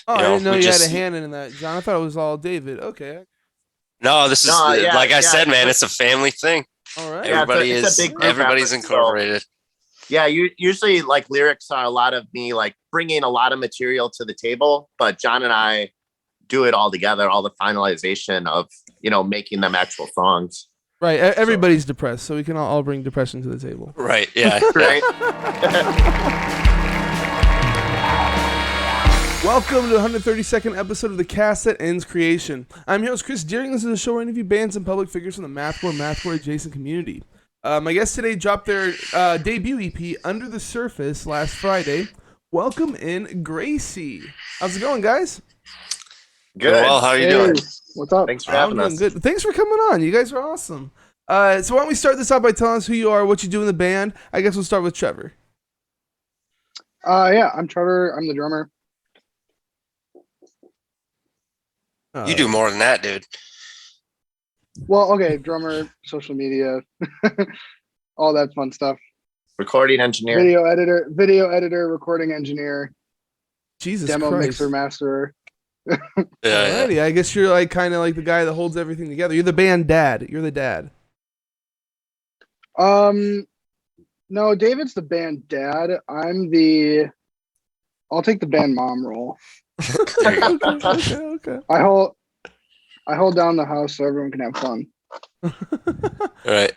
Oh, You I know, didn't know we you had a just hand in that, John. I thought it was all David. Okay. no. This is No, yeah, like I yeah, said, man. It's a family thing. All right. yeah. It's a big group Everybody's effort. So incorporated. yeah, usually like lyrics are a lot of me like bringing a lot of material to the table, but John and I do it all together, all the finalization of making them actual songs. Right. So, Everybody's depressed, so we can all bring depression to the table. Right. Yeah. Yeah. right. Welcome to the 132nd episode of the Cast That Ends Creation. I'm your host, Chris Deering. This is a show where I interview bands and public figures from the mathcore adjacent community. My guests today dropped their debut EP, Under the Surface, last Friday. Welcome in, Gracie. How's it going, guys? Good. Well, how are you doing? What's up? Thanks for I'm having doing us. good. Thanks for coming on. You guys are awesome. So why don't we start this out by telling us who you are, what you do in the band. I guess we'll start with Trevor. Yeah, I'm Trevor. I'm the drummer. You do more than that, dude. Well, okay, drummer, social media, all that fun stuff. Recording engineer. Video editor, recording engineer, Jesus demo Christ. mixer, masterer. Yeah. Alrighty, I guess you're like kind of like the guy that holds everything together. You're the band dad. You're the dad. No, David's the band dad. I'll take the band mom role. Okay. I hold down the house so everyone can have fun. Right.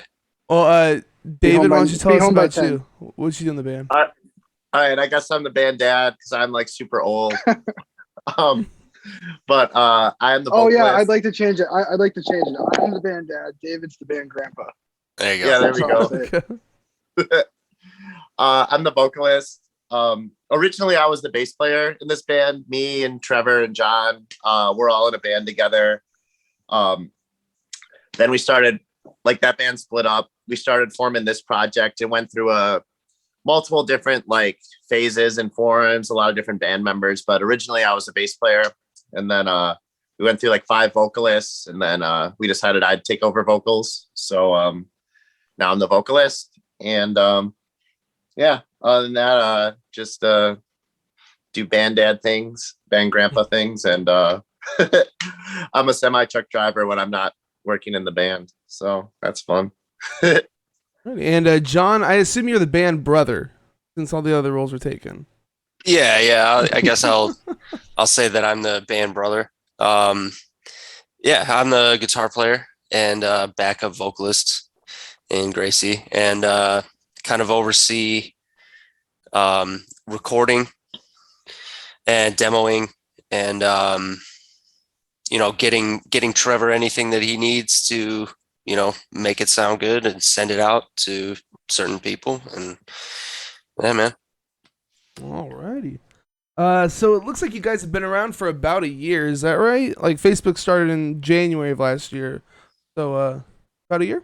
Well, David, why don't you tell us home by about 10. you? What you do in the band? All right, I guess I'm the band dad because I'm like super old. But I am the vocalist. Oh yeah, I'd like to change it. I'd like to change it. I'm the band dad. David's the band grandpa. There you go. Yeah, there we go. Okay. I'm the vocalist. Originally, I was the bass player in this band. Me and Trevor and John, we're all in a band together. Then we started, like that band split up. We started forming this project. It went through multiple different like phases and forms, a lot of different band members. But originally, I was a bass player, and then we went through like 5 vocalists, and then we decided I'd take over vocals. So now I'm the vocalist, and yeah. Other than that, just do band dad things, band grandpa things, and I'm a semi truck driver when I'm not working in the band, so that's fun. And John, I assume you're the band brother, since all the other roles were taken. Yeah. I guess I'll say that I'm the band brother. Yeah, I'm the guitar player and backup vocalist in Gracie, and kind of oversee recording and demoing and getting Trevor anything that he needs to make it sound good and send it out to certain people. And yeah, man. Alrighty. So it looks like you guys have been around for about a year. Is that right? Like Facebook started in January of last year. So about a year?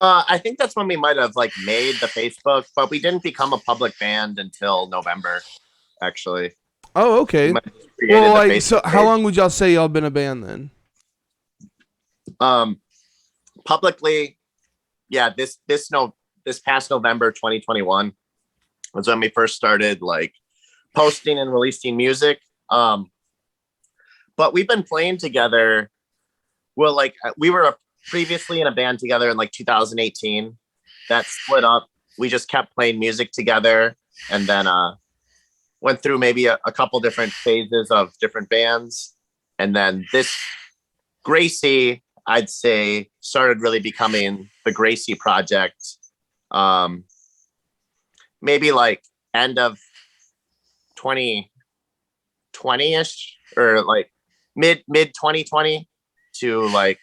I think that's when we might have like made the Facebook, but we didn't become a public band until November, actually. Oh, okay. We might have created Well, the like, Facebook so how page. long would y'all say y'all been a band then? Publicly, yeah, this past November 2021 was when we first started like posting and releasing music. But we've been playing together. Well, like we were previously in a band together in like 2018. That split up. We just kept playing music together, and then went through maybe a couple different phases of different bands, and then this Gracie, I'd say, started really becoming the Gracie project. Maybe like end of 2020-ish, or like mid 2020 to like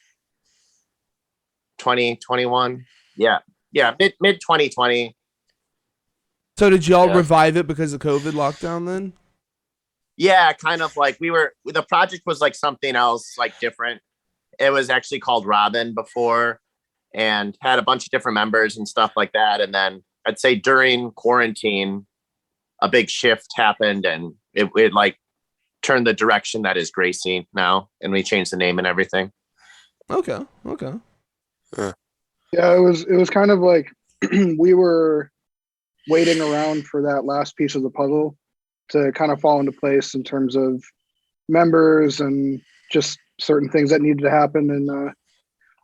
2021. Yeah, mid 2020. So did y'all Yeah. revive it because of COVID lockdown then? Yeah, kind of like the project was like something else, like different. It was actually called Robin before and had a bunch of different members and stuff like that. And then I'd say during quarantine, a big shift happened, and it like turned the direction that is Gracie now. And we changed the name and everything. Okay. Yeah, it was kind of like we were waiting around for that last piece of the puzzle to kind of fall into place in terms of members and just certain things that needed to happen. And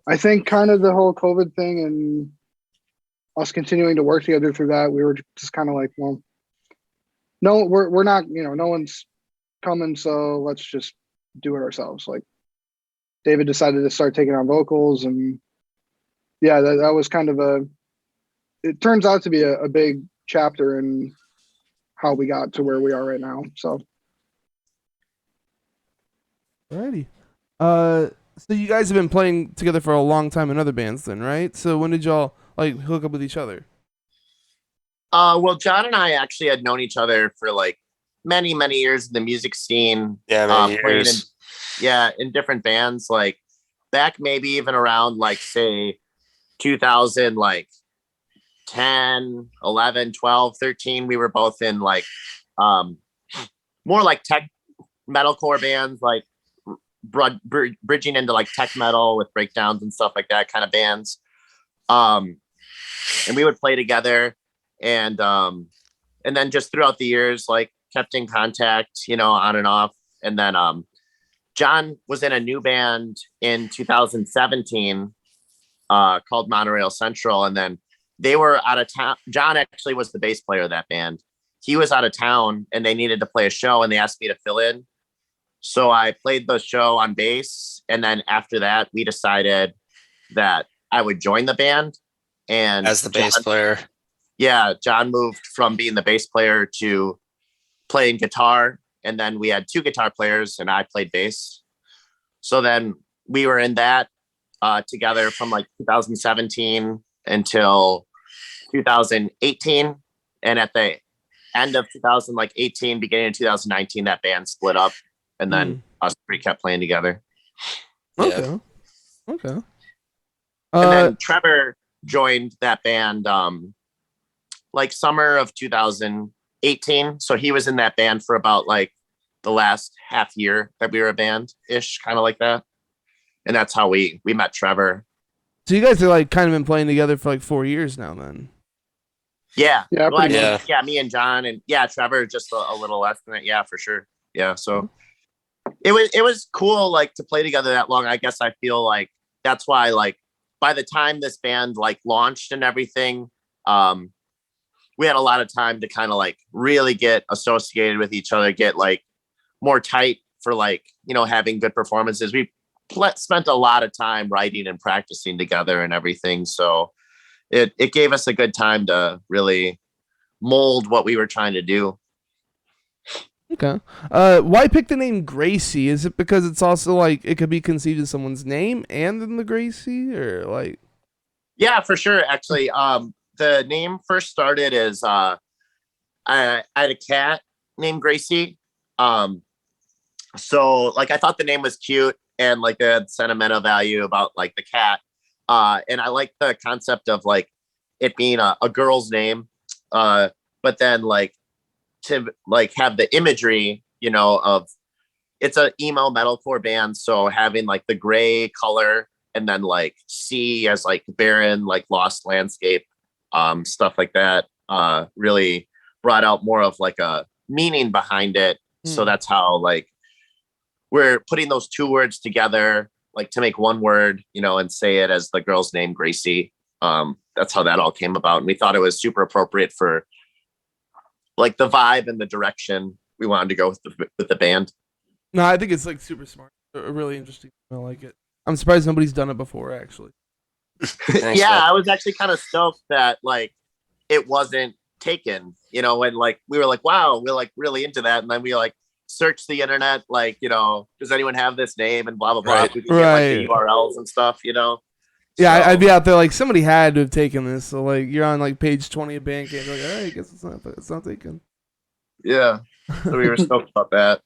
I think kind of the whole COVID thing and us continuing to work together through that, we were just kind of like, well, no, we're not, no one's coming, so let's just do it ourselves. Like David decided to start taking on vocals, and yeah, that was kind of it turns out to be a big chapter in how we got to where we are right now. So Alrighty. So you guys have been playing together for a long time in other bands then, right? So when did y'all like hook up with each other? Well, John and I actually had known each other for like many, many years in the music scene. Yeah, many playing years. in different bands, like back maybe even around like say 2000, like 10, 11, 12, 13. We were both in like more like tech metalcore bands, like bridging into like tech metal with breakdowns and stuff like that kind of bands. And we would play together, and then just throughout the years, like kept in contact, on and off. And then John was in a new band in 2017 called Monorail Central, and then they were out of town. John actually was the bass player of that band. He was out of town, and they needed to play a show, and they asked me to fill in. So I played the show on bass, and then after that, we decided that I would join the band. And As the bass player. Yeah, John moved from being the bass player to playing guitar, and then we had two guitar players, and I played bass. So then we were in that together from like 2017 until 2018, and at the end of 2018, beginning of 2019, that band split up, and then us three kept playing together. Okay. Okay. And then Trevor joined that band like summer of 2018. So he was in that band for about like the last half year that we were a band-ish, kind of like that. And that's how we met Trevor. So you guys have like kind of been playing together for like 4 years now then. Yeah. Yeah, Well, pretty much. yeah, me and John, and yeah, Trevor just a little less than that. Yeah, for sure. Yeah. So it was cool like to play together that long. I guess I feel like that's why like by the time this band like launched and everything, we had a lot of time to kind of like really get associated with each other, get like more tight for like, having good performances. We spent a lot of time writing and practicing together and everything. So it gave us a good time to really mold what we were trying to do. Okay. Why pick the name Gracie? Is it because it's also like it could be conceived as someone's name and then the Gracie, or like? Yeah, for sure. Actually, the name first started as I had a cat named Gracie. So like I thought the name was cute and like the sentimental value about like the cat. And I like the concept of like it being a girl's name. But then like to like have the imagery, of it's a emo metalcore band. So having like the gray color and then like sea as like barren, like lost landscape, stuff like that, really brought out more of like a meaning behind it. So that's how like we're putting those two words together, like to make one word, and say it as the girl's name, Gracie. That's how that all came about. And we thought it was super appropriate for like the vibe and the direction we wanted to go with the band. No, I think it's like super smart. Really interesting. I like it. I'm surprised nobody's done it before, actually. Thanks, Yeah, man. I was actually kind of stoked that like it wasn't taken, when like we were like, wow, we're like really into that. And then we like searched the internet, like, does anyone have this name and blah, blah, blah. Right. We could get like the URLs and stuff, Yeah, So, I'd be out there like somebody had to have taken this. So like you're on like page 20 of Bandcamp. Like, all right, I guess it's not taken. yeah. So we were stoked about that.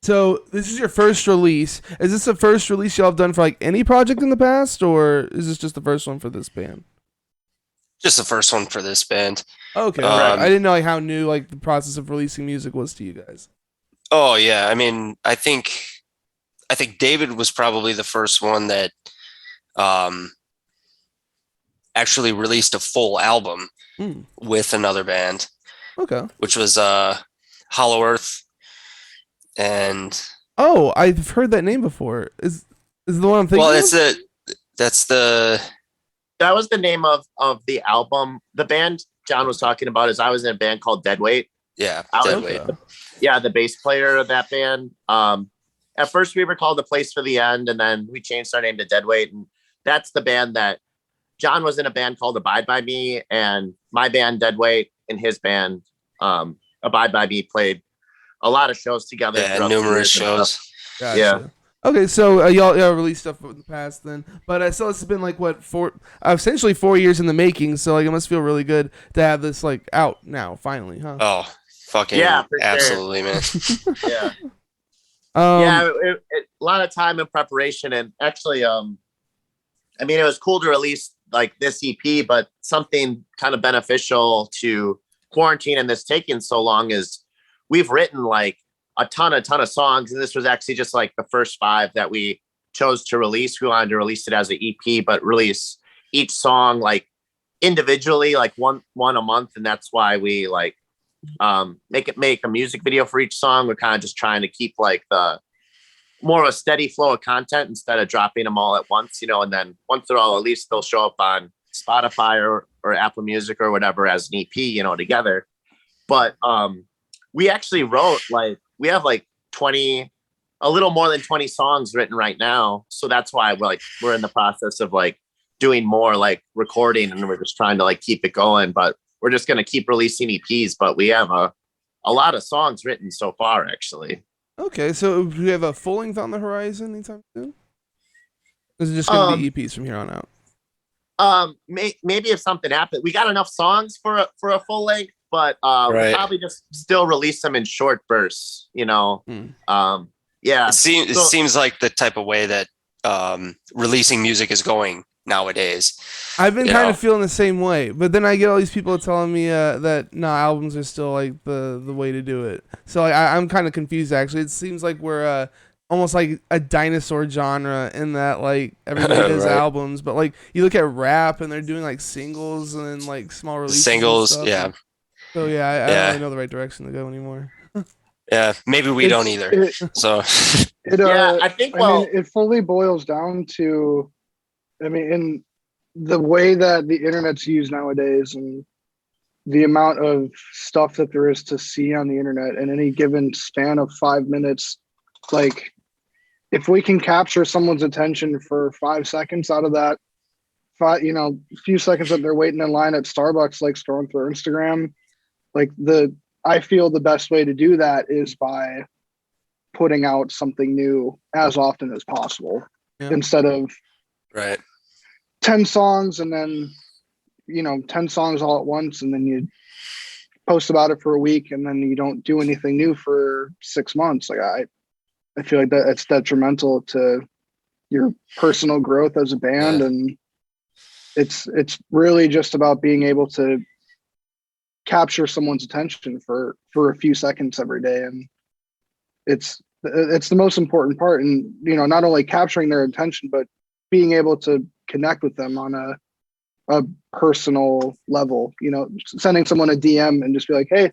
So this is your first release. Is this the first release y'all have done for like any project in the past, or is this just the first one for this band? Just the first one for this band. Okay, I didn't know like how new like the process of releasing music was to you guys. Oh yeah, I mean, I think David was probably the first one that actually released a full album with another band. Okay. Which was Hollow Earth, and Oh, I've heard that name before. Is the one I'm thinking well, of? that's the That was the name of the album. The band John was talking about is I was in a band called Deadweight. yeah, I was- Deadweight. Okay. Yeah, the bass player of that band. At first we were called The Place for the End, and then we changed our name to Deadweight, and that's the band that John was in a band called Abide by Me, and my band Deadweight and his band Abide by Me played a lot of shows together. Yeah, throughout the numerous years and shows. stuff. Gotcha. Yeah. Okay, so y'all released stuff in the past then, but so it's been like what essentially 4 years in the making. So like it must feel really good to have this like out now finally, huh? Oh, fucking Yeah, for sure. absolutely, man. Yeah. Um, Yeah, a lot of time in preparation, and actually, I mean, it was cool to release like this EP, but something kind of beneficial to quarantine and this taking so long is we've written like a ton of songs, and this was actually just like the first 5 that we chose to release. We wanted to release it as an EP, but release each song like individually, like one a month, and that's why we like make a music video for each song. We're kind of just trying to keep like the more of a steady flow of content instead of dropping them all at once, and then once they're all released, they'll show up on Spotify or Apple Music or whatever as an EP, together. But we actually wrote like we have like 20, a little more than 20 songs written right now. So that's why we're in the process of like doing more like recording, and we're just trying to like keep it going. But we're just going to keep releasing EPs, but we have a lot of songs written so far, actually. okay, so do we have a full length on the horizon anytime soon? Is it just gonna be EPs from here on out? Maybe if something happened, we got enough songs for a full length, but we'll Right. probably just still release them in short bursts, Yeah. It seems like the type of way that releasing music is going nowadays. I've been You kind know. of feeling the same way, but then I get all these people telling me that no, albums are still like the way to do it. So like, I'm kind of confused actually. It seems like we're almost like a dinosaur genre in that like everybody does Right. albums, but like you look at rap and they're doing like singles and then like small releases. and Singles, stuff. yeah. So yeah, I Yeah. don't really know the right direction to go anymore. Yeah, maybe we don't either. So I think, it fully boils down to, in the way that the internet's used nowadays and the amount of stuff that there is to see on the internet in any given span of 5 minutes, like if we can capture someone's attention for 5 seconds out of that few seconds that they're waiting in line at Starbucks, like scrolling through Instagram, like I feel the best way to do that is by putting out something new as often as possible. Yeah. Instead of right. 10 songs and then 10 songs all at once, and then you post about it for a week and then you don't do anything new for 6 months. Like I feel like that it's detrimental to your personal growth as a band. Yeah. And it's really just about being able to capture someone's attention for a few seconds every day. And it's the most important part. And, not only capturing their attention, but being able to connect with them on a personal level, sending someone a DM and just be like, hey,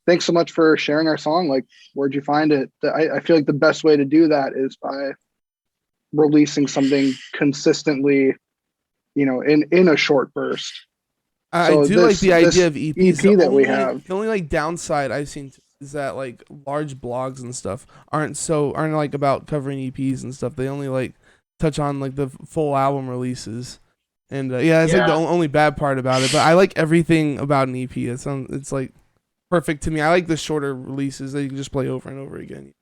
thanks so much for sharing our song. Like, where'd you find it? I feel like the best way to do that is by releasing something consistently, in a short burst. I So do like the idea of EPs. EP that we have. The only like downside I've seen is that like large blogs and stuff aren't like about covering EPs and stuff. They only like touch on like the full album releases. And like the only bad part about it. But I like everything about an EP. It's like perfect to me. I like the shorter releases that you can just play over and over again.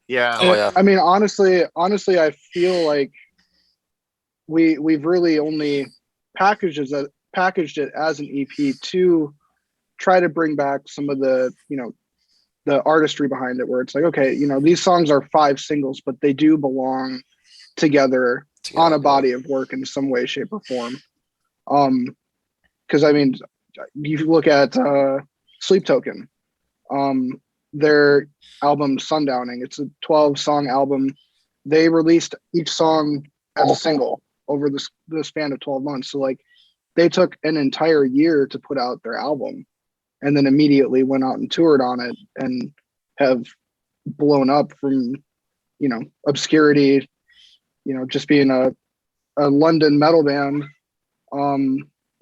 Yeah. Oh yeah. I mean, honestly, I feel like we've really only packaged it as an EP to try to bring back some of the the artistry behind it, where it's like, okay, these songs are 5 singles, but they do belong together on a body of work in some way, shape, or form. Because you look at Sleep Token, their album Sundowning. It's a 12-song album. They released each song as a single over the span of 12 months. So like, they took an entire year to put out their album. and then immediately went out and toured on it and have blown up from, obscurity, just being a London metal band,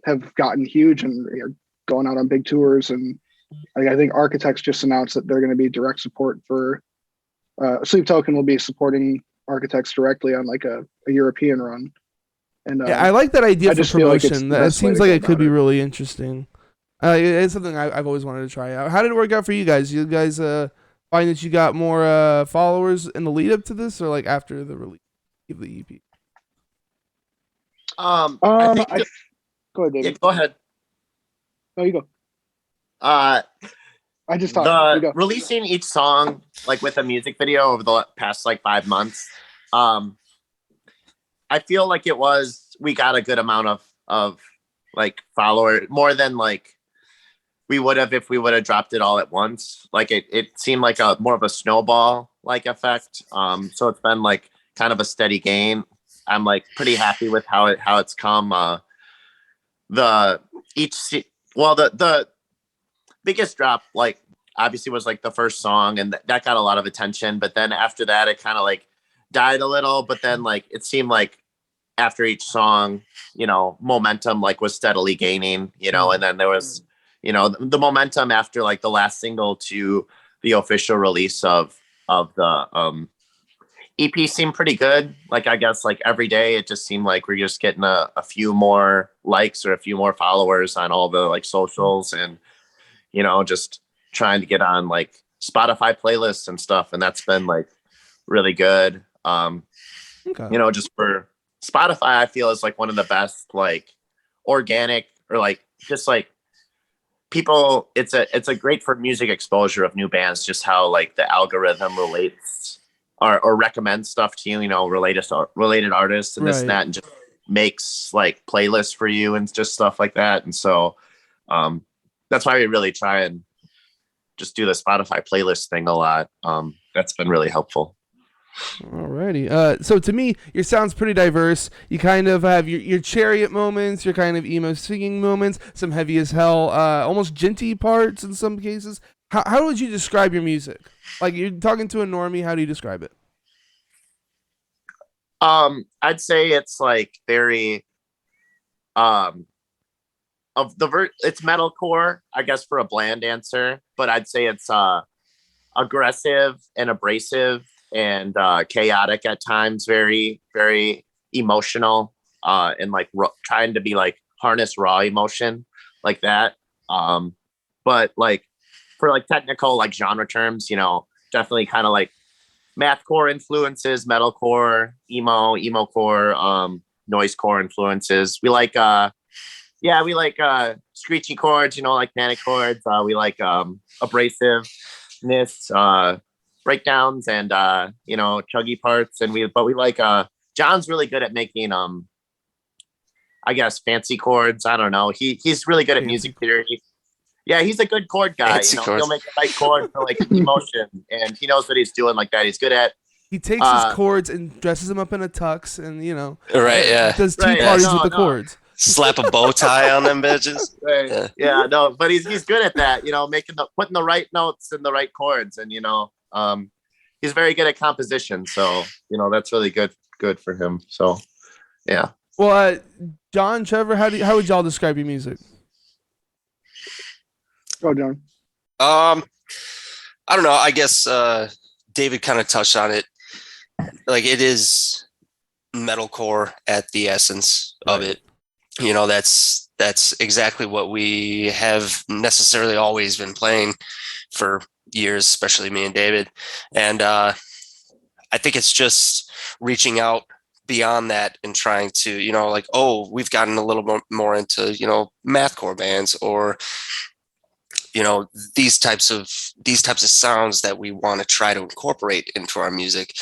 have gotten huge and going out on big tours. And I think Architects just announced that they're going to be direct support for Sleep Token will be supporting Architects directly on like a European run. And yeah, I like that idea for promotion. Like it seems like it could be really interesting. It's something I've always wanted to try out. How did it work out for you guys? You guys find that you got more followers in the lead up to this, or like after the release of the EP? I think go ahead, David. yeah, go ahead. No, you go. Uh, I just thought releasing each song like with a music video over the past like 5 months. I feel like we got a good amount of like followers, more than like we would have if we would have dropped it all at once. Like it seemed like a more of a snowball like effect. So it's been like kind of a steady gain. I'm like pretty happy with how it's come. The biggest drop like obviously was like the first song, and that got a lot of attention. But then after that, it kind of like died a little. But then like it seemed like after each song, momentum like was steadily gaining. And then there was the momentum after like the last single to the official release of the EP seemed pretty good. Like I guess like every day it just seemed like we're just getting a few more likes or a few more followers on all the like socials, and just trying to get on like Spotify playlists and stuff, and that's been like really good. Okay. Just for Spotify, I feel is like one of the best like organic or like just like people. It's a great for music exposure of new bands. Just how like the algorithm relates or recommends stuff to you, related artists and this and that, and just makes like playlists for you and just stuff like that. And so that's why we really try and just do the Spotify playlist thing a lot. That's been really helpful. Alrighty. So to me, your sound's pretty diverse. You kind of have your chariot moments, your kind of emo singing moments, some heavy as hell, almost djenty parts in some cases. How would you describe your music? Like you're talking to a normie, how do you describe it? I'd say it's like very it's metalcore, I guess, for a bland answer, but I'd say it's aggressive and abrasive and chaotic at times, very, very emotional, and like trying to be like harness raw emotion like that. But like for like technical like genre terms, definitely kind of like mathcore influences, metalcore, emo-core, noisecore influences. We like screechy chords, like panic chords. We like abrasiveness, breakdowns, and chuggy parts. And we like John's really good at making I guess fancy chords. I don't know. He's really good at music theory. Yeah, he's a good chord guy. He'll make the right chord for like emotion, and he knows what he's doing like that. He's good at. He takes his chords and dresses them up in a tux, and right, yeah, does tea parties with the chords. Slap a bow tie on them bitches. Right. Yeah, no, but he's good at that. Putting the right notes in the right chords, and he's very good at composition. So that's really good for him. So yeah. Well, John, Trevor, how would y'all describe your music? Go, John. I don't know. I guess David kind of touched on it. Like it is metalcore at the essence of it. That's exactly what we have necessarily always been playing for years, especially me and David. And I think it's just reaching out beyond that and trying to, we've gotten a little more into, mathcore bands or these types of sounds that we want to try to incorporate into our music.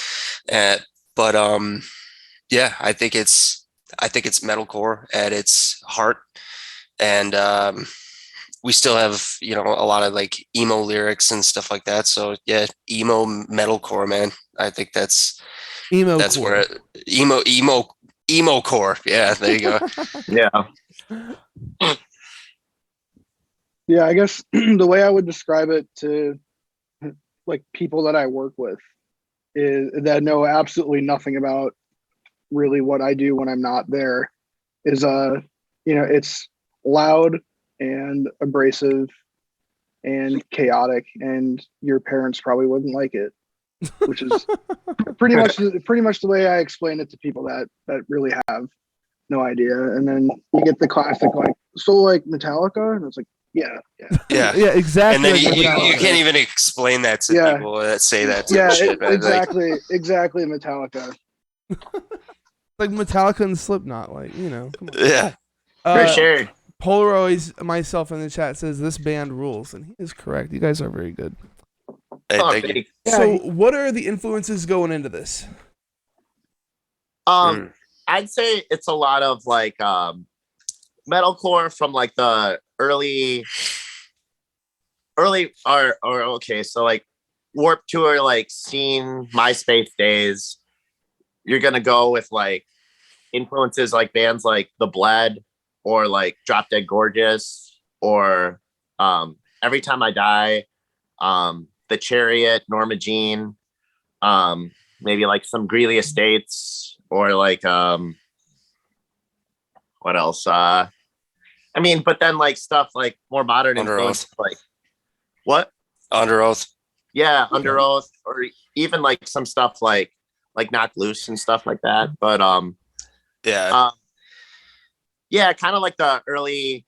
But I think it's metalcore at its heart, and we still have a lot of like emo lyrics and stuff like that. So yeah, emo metalcore, man. I think that's where emo core. Yeah, there you go. Yeah. Yeah, I guess the way I would describe it to like people that I work with is that know absolutely nothing about really what I do when I'm not there is it's loud and abrasive and chaotic, and your parents probably wouldn't like it, which is pretty much the way I explain it to people that really have no idea. And then you get the classic like, so like Metallica, and it's like, yeah. Yeah. Yeah, exactly. And then like you Metallica. can't even explain that to Yeah. people that say that to Yeah, shit, man. exactly Metallica. Like Metallica and Slipknot, like, you know. Come on. Yeah. For sure. Polaroids myself in the chat says this band rules, and he is correct. You guys are very good. Hey, Oh, thank you. thank- So, what are the influences going into this? I'd say it's a lot of like metalcore from like the early or okay, so like Warped Tour, like scene, MySpace days. You're gonna go with like influences like bands like The Bled or like Drop Dead Gorgeous or Every Time I Die, The Chariot, Norma Jean, maybe like some Greeley Estates or like what else? I mean, but then like stuff like more modern Under influence, Oath. like what? Under Oath. Yeah, Under Oath, or even like some stuff like Knock Loose and stuff like that. But Yeah. yeah, kind of like the early,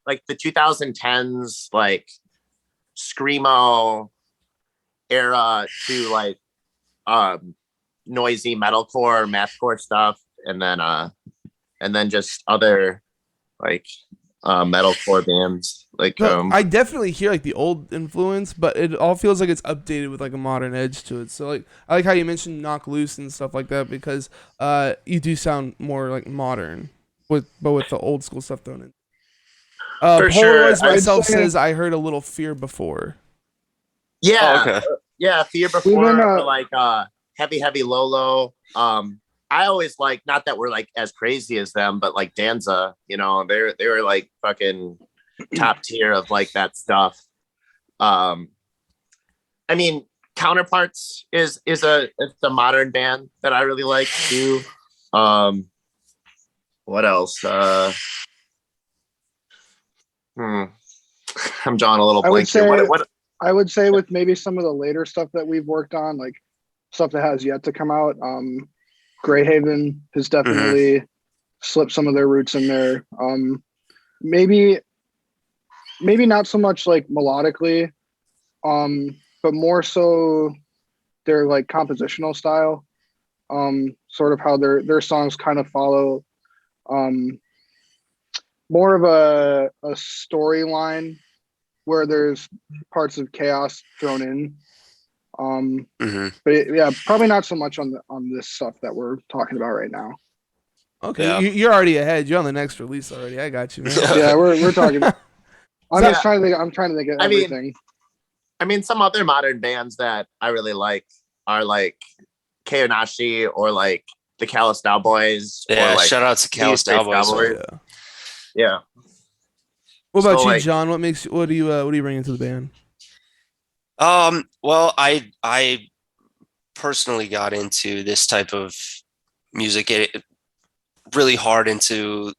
like the 2010s, like screamo era to like noisy metalcore, mathcore stuff, and then just other like metalcore bands. Like No, I definitely hear like the old influence, but it all feels like it's updated with like a modern edge to it. So like I like how you mentioned Knock Loose and stuff like that because you do sound more like modern with the old school stuff thrown in. For sure, Polaroids I'd myself say- says I heard a little Fear before. yeah, Oh, okay. yeah, Fear Before, Even, or like Heavy Lolo. I always like, not that we're like as crazy as them, but like Danza, you know, they were like fucking top tier of like that stuff. I mean, Counterparts is a modern band that I really like too. What else? I'm drawing a little I would blank here. say- What? I would say with maybe some of the later stuff that we've worked on, like stuff that has yet to come out, Greyhaven has definitely slipped some of their roots in there. Maybe not so much like melodically, but more so their like compositional style, sort of how their songs kind of follow more of a storyline where there's parts of chaos thrown in. But yeah, probably not so much on this stuff that we're talking about right now. Okay, Yeah. you're already ahead. You're on the next release already. I got you, man. Yeah, we're talking. I'm So- just trying to think. I'm trying to think of I mean, everything. I mean, some other modern bands that I really like are like Kayonashi or like the Callous Cowboys. Yeah. or like Shout out to Callous Space Cowboys. Cowboys. Yeah. Yeah. What about So, you, like- John? What do you bring into the band? Well, I personally got into this type of music really hard into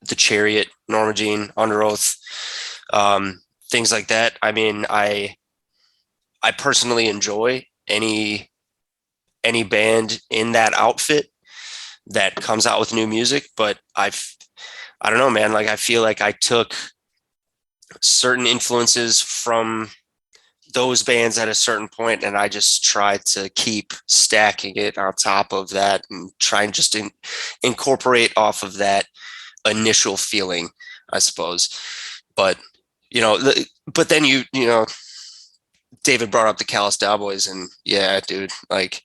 the Chariot, Norma Jean, Under Oath, things like that. I mean, I personally enjoy any band in that outfit that comes out with new music, but I don't know, man. Like I feel like I took certain influences from those bands at a certain point, and I just tried to keep stacking it on top of that and try and just incorporate off of that initial feeling, I suppose. But you know, but then you know, David brought up the Callous Cowboys, and yeah, dude, like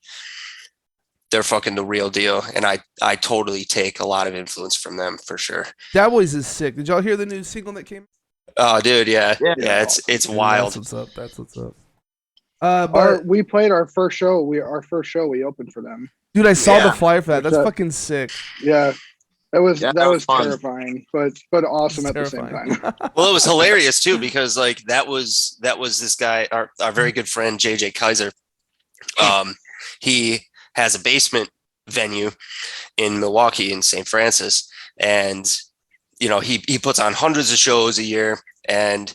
they're fucking the real deal, and I totally take a lot of influence from them for sure. Cowboys is sick. Did y'all hear the new single that came? Oh, dude, yeah, Yeah. it's Yeah, wild. That's what's up. But We played our first show. We opened for them. dude, I saw Yeah. the flyer for that. That's What's up? fucking sick. Yeah, That was Yeah, that was fun. terrifying, but awesome at the same Terrifying. time. Well, it was hilarious too because like that was this guy, our very good friend JJ Kaiser. He has a basement venue in Milwaukee in St. Francis, and he puts on hundreds of shows a year. And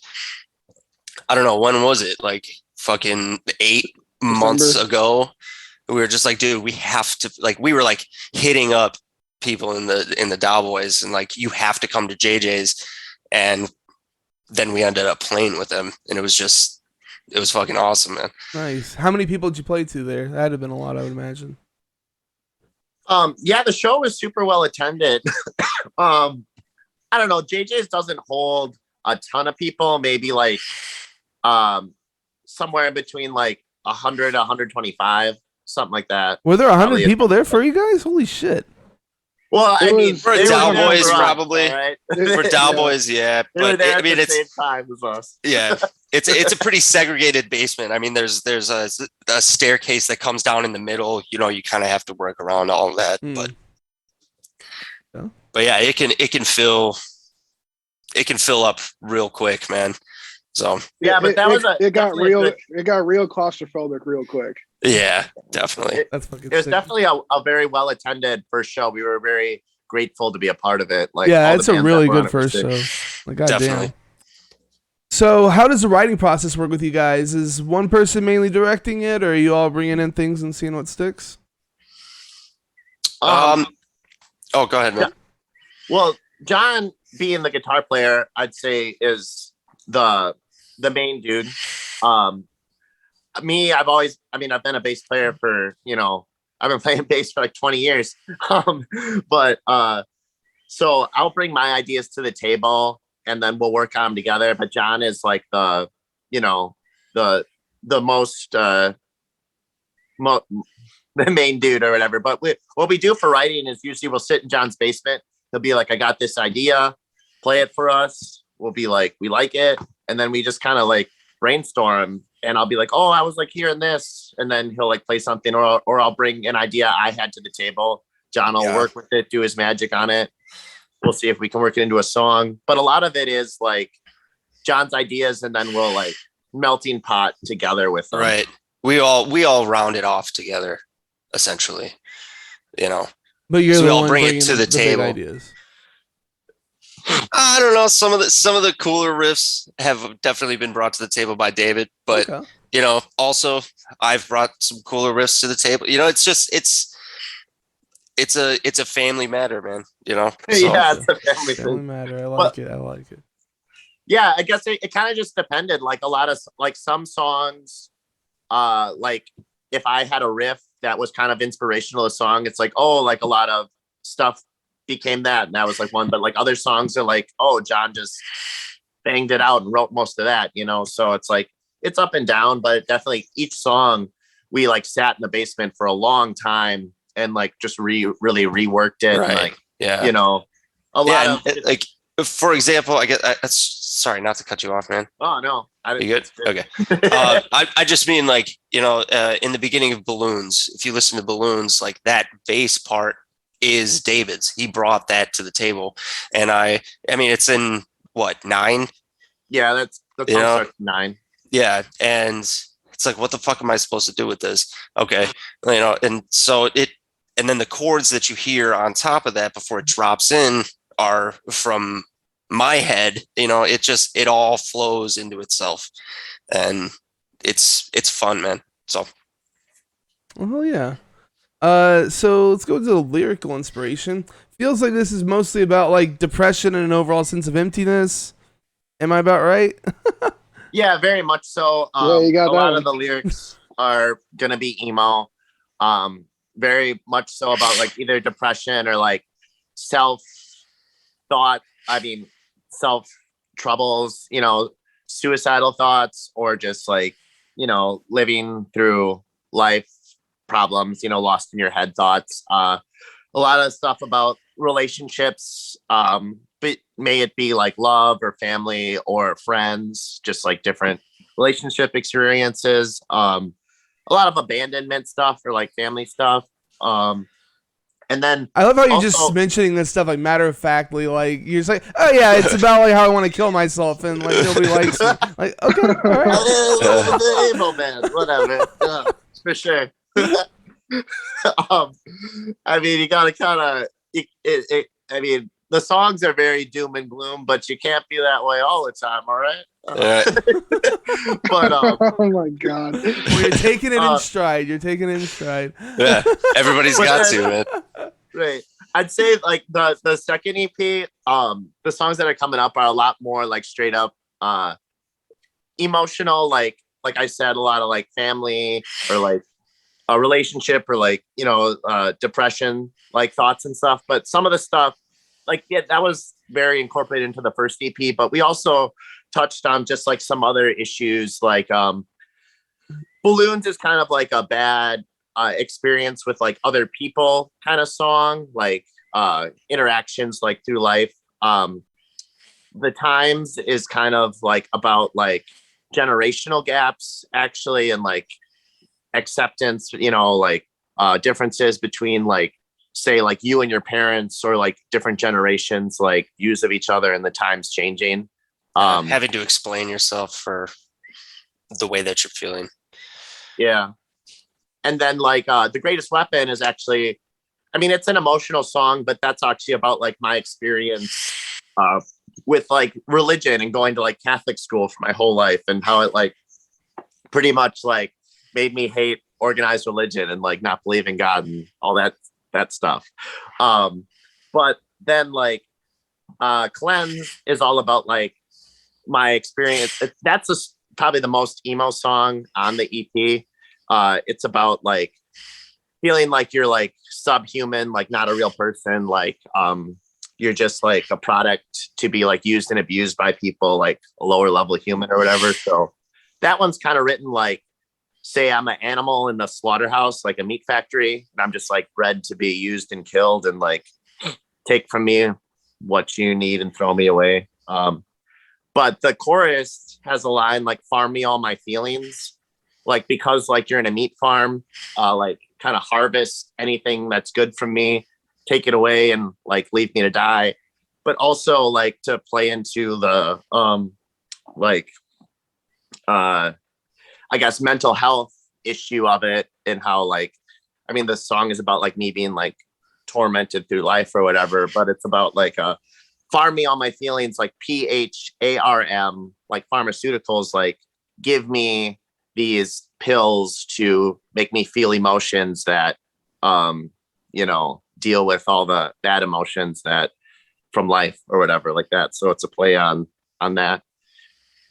I don't know, when was it? Like fucking 8 months ago. We were just like, dude, we have to, like, we were like hitting up people in the Dowboys and like, you have to come to JJ's. And then we ended up playing with them, and it was fucking awesome, man. Nice. How many people did you play to there? That'd have been a lot, I would imagine. Yeah, the show was super well attended. I don't know, JJ's doesn't hold a ton of people, maybe like somewhere in between like 100 125, something like that. Were there 100 Probably people there for you guys? Holy shit. Well, I mean, for they were there Dowboys, for us, probably. right? For Dowboys, yeah. They were But there I at mean, the it's same time as us. yeah, it's a pretty segregated basement. I mean, there's a staircase that comes down in the middle. You kind of have to work around all of that, but yeah, it can fill up real quick, man. So yeah, but it got real claustrophobic real quick. yeah, definitely. That's fucking It was sick. definitely a very well attended first show. We were very grateful to be a part of it. Like, yeah, all the it's a bands really that were on good it were first sick. show. Like, goddamn. Definitely. So, how does the writing process work with you guys? Is one person mainly directing it, or are you all bringing in things and seeing what sticks? Oh, go ahead, man. Well, John, being the guitar player, I'd say is the main dude. Me, I've been a bass player for, I've been playing bass for like 20 years. But so I'll bring my ideas to the table and then we'll work on them together. But John is like the most the main dude or whatever. But what we do for writing is usually we'll sit in John's basement. He'll be like, I got this idea, play it for us. We'll be like, we like it. And then we just kind of like brainstorm, and I'll be like, oh, I was like hearing this. And then he'll like play something, or I'll bring an idea I had to the table. John will work with it, do his magic on it. We'll see if we can work it into a song. But a lot of it is like John's ideas, and then we'll like melting pot together with them. Right. We all round it off together, essentially. But you're So we the all one bring it bringing to the big table. ideas. I don't know. Some of the cooler riffs have definitely been brought to the table by David, but Okay. also I've brought some cooler riffs to the table. It's just it's a family matter, man. So, Yeah, it's a family Family thing. matter. I like it. Yeah, I guess it kind of just depended. Like a lot of like some songs, like if I had a riff that was kind of inspirational to a song, it's like, oh, like a lot of stuff became that, and that was like one. But like other songs are like, oh, John just banged it out and wrote most of that, so it's like it's up and down. But definitely each song we like sat in the basement for a long time and like just really reworked it. Right. And, like, yeah. A lot of like, for example, I guess sorry, not to cut you off, man. oh no, I You didn't. good? Okay. I just mean like, in the beginning of Balloons, if you listen to Balloons, like that bass part is David's. He brought that to the table. And I mean, it's in what, 9? Yeah, that's the song starts 9. Yeah. And it's like, what the fuck am I supposed to do with this? Okay. And so and then the chords that you hear on top of that before it drops in are from my head. It all flows into itself, and it's fun, man. So Oh yeah. So let's go to the lyrical inspiration. Feels like this is mostly about like depression and an overall sense of emptiness. Am I about right? Yeah, very much so. Yeah, you got a that lot one. of the lyrics are gonna be emo. Very much so about like either depression or like self troubles, suicidal thoughts, or just like, living through life problems, lost in your head thoughts. A lot of stuff about relationships, but may it be like love or family or friends, just like different relationship experiences. A lot of abandonment stuff or like family stuff. And then I love how you're also, just mentioning this stuff like matter of factly, like you're just like, oh yeah, it's about like how I want to kill myself and like nobody likes me. Like, okay, all right. the emo band, whatever, yeah, for sure. I mean, you gotta kind of. I mean, the songs are very doom and gloom, but you can't be that way all the time. All right. But oh my god, well, you're taking it in stride. You're taking it in stride. Yeah, everybody's got to, man. Right. I'd say like the second EP, the songs that are coming up are a lot more like straight up emotional, like I said, a lot of like family or like a relationship or like, you know, depression, like thoughts and stuff. But some of the stuff, like, yeah, that was very incorporated into the first EP, but we also touched on just like some other issues, like Balloons is kind of like a bad experience with like other people kind of song, like interactions like through life. The Times is kind of like about like generational gaps actually, and like acceptance, you know, like differences between like, say, like you and your parents, or like different generations, like views of each other and the times changing. Having to explain yourself for the way that you're feeling. Yeah. And then like The Greatest Weapon is actually, I mean, it's an emotional song, but that's actually about like my experience with like religion and going to like Catholic school for my whole life, and how it like pretty much like made me hate organized religion and like not believe in God and all that stuff. But then like Cleanse is all about like my experience. That's probably the most emo song on the EP. It's about like feeling like you're like subhuman, like not a real person, like you're just like a product to be like used and abused by people, like a lower level human or whatever. So that one's kind of written like, say I'm an animal in the slaughterhouse, like a meat factory, and I'm just like bred to be used and killed, and like take from me what you need and throw me away. But the chorus has a line like, farm me all my feelings, like because like you're in a meat farm, like kind of harvest anything that's good from me, take it away and like leave me to die. But also like to play into the like I guess mental health issue of it, and how like, I mean, this song is about like me being like tormented through life or whatever, but it's about like farm me all my feelings, like PHARM, like pharmaceuticals, like give me these pills to make me feel emotions that you know, deal with all the bad emotions that from life or whatever like that. So it's a play on that.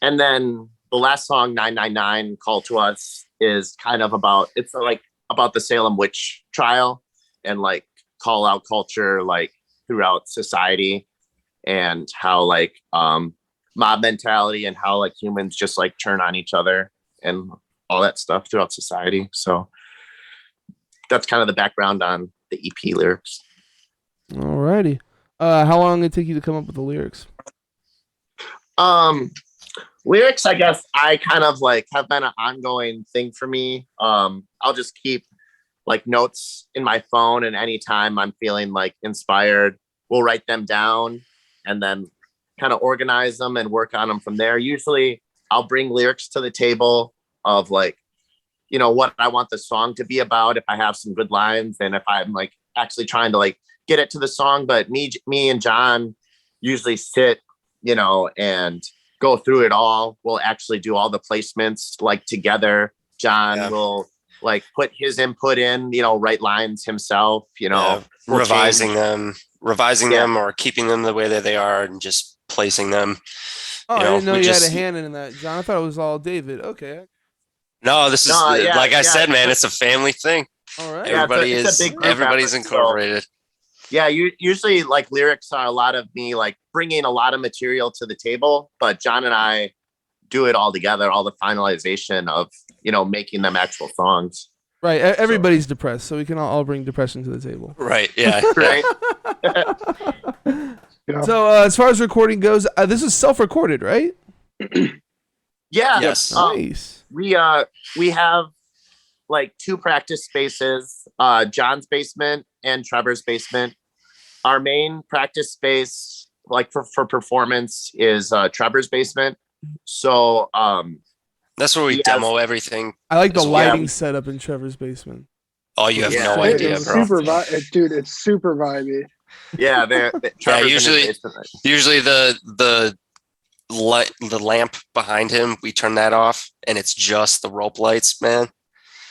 And then the last song, 999 Call to Us, is kind of about, it's like about the Salem witch trial and like call out culture like throughout society, and how like mob mentality and how like humans just like turn on each other and all that stuff throughout society. So that's kind of the background on the EP lyrics. Alrighty. How long did it take you to come up with the lyrics? Lyrics, I guess I kind of like have been an ongoing thing for me. I'll just keep like notes in my phone, and anytime I'm feeling like inspired, we'll write them down and then kind of organize them and work on them from there. Usually I'll bring lyrics to the table of like, you know, what I want the song to be about, if I have some good lines, and if I'm like actually trying to like get it to the song. But me and John usually sit, you know, and go through it all. We'll actually do all the placements like together. John will like put his input in, you know, write lines himself, you know, we'll revising them, or keeping them the way that they are and just placing them. Oh, you know, I didn't know you had a hand in that, John. I thought it was all David. Okay. No, this is like I said, man, it's a family thing. All right. Everybody's incorporated. So, yeah, usually like lyrics are a lot of me like bringing a lot of material to the table, but John and I do it all together, all the finalization of, you know, making them actual songs. Right. Everybody's depressed, so we can all bring depression to the table. Right. Yeah. Right. Yeah. So as far as recording goes, this is self-recorded, right? Yeah. Yes. Nice. We have like 2 practice spaces, John's basement and Trevor's basement. Our main practice space, like for performance, is Trevor's basement. So That's where we demo everything. I like the as well. lighting setup in Trevor's basement. Oh, you have Yeah. no idea, It's bro. super dude. It's super vibey. Yeah, Trevor's in his basement. Usually the lamp behind him, we turn that off, and it's just the rope lights, man.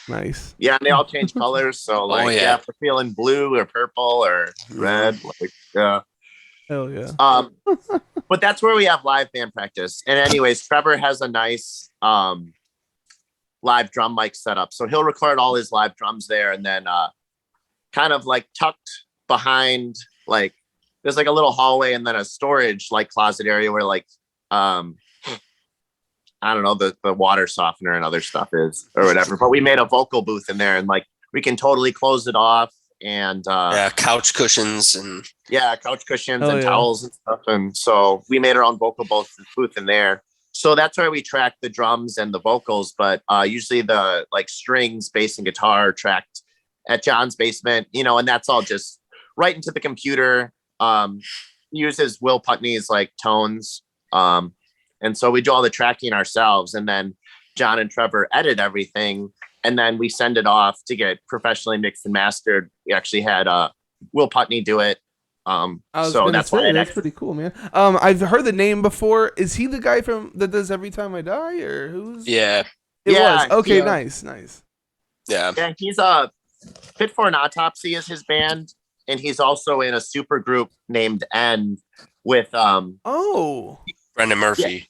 Nice. Yeah, and they all change colors. So like, yeah. if we're feeling blue or purple or red, like yeah. Hell yeah. But that's where we have live band practice. And anyways, Trevor has a nice live drum mic setup. So he'll record all his live drums there, and then kind of like tucked behind, like there's like a little hallway and then a storage like closet area where like I don't know, the water softener and other stuff is or whatever. But we made a vocal booth in there, and like we can totally close it off. And couch cushions and towels and stuff. And so we made our own vocal booth in there. So that's where we track the drums and the vocals. But usually the like strings, bass, and guitar are tracked at John's basement, and that's all just right into the computer. Uses Will Putney's like tones. And so we do all the tracking ourselves, and then John and Trevor edit everything, and then we send it off to get professionally mixed and mastered. We actually had Will Putney do it. So that's why that's pretty cool, man. I've heard the name before. Is he the guy that does Every Time I Die, or who's? Yeah. It was. Okay, yeah. Nice. Yeah. And he's Fit for an Autopsy is his band, and he's also in a super group named N with Brendan Murphy.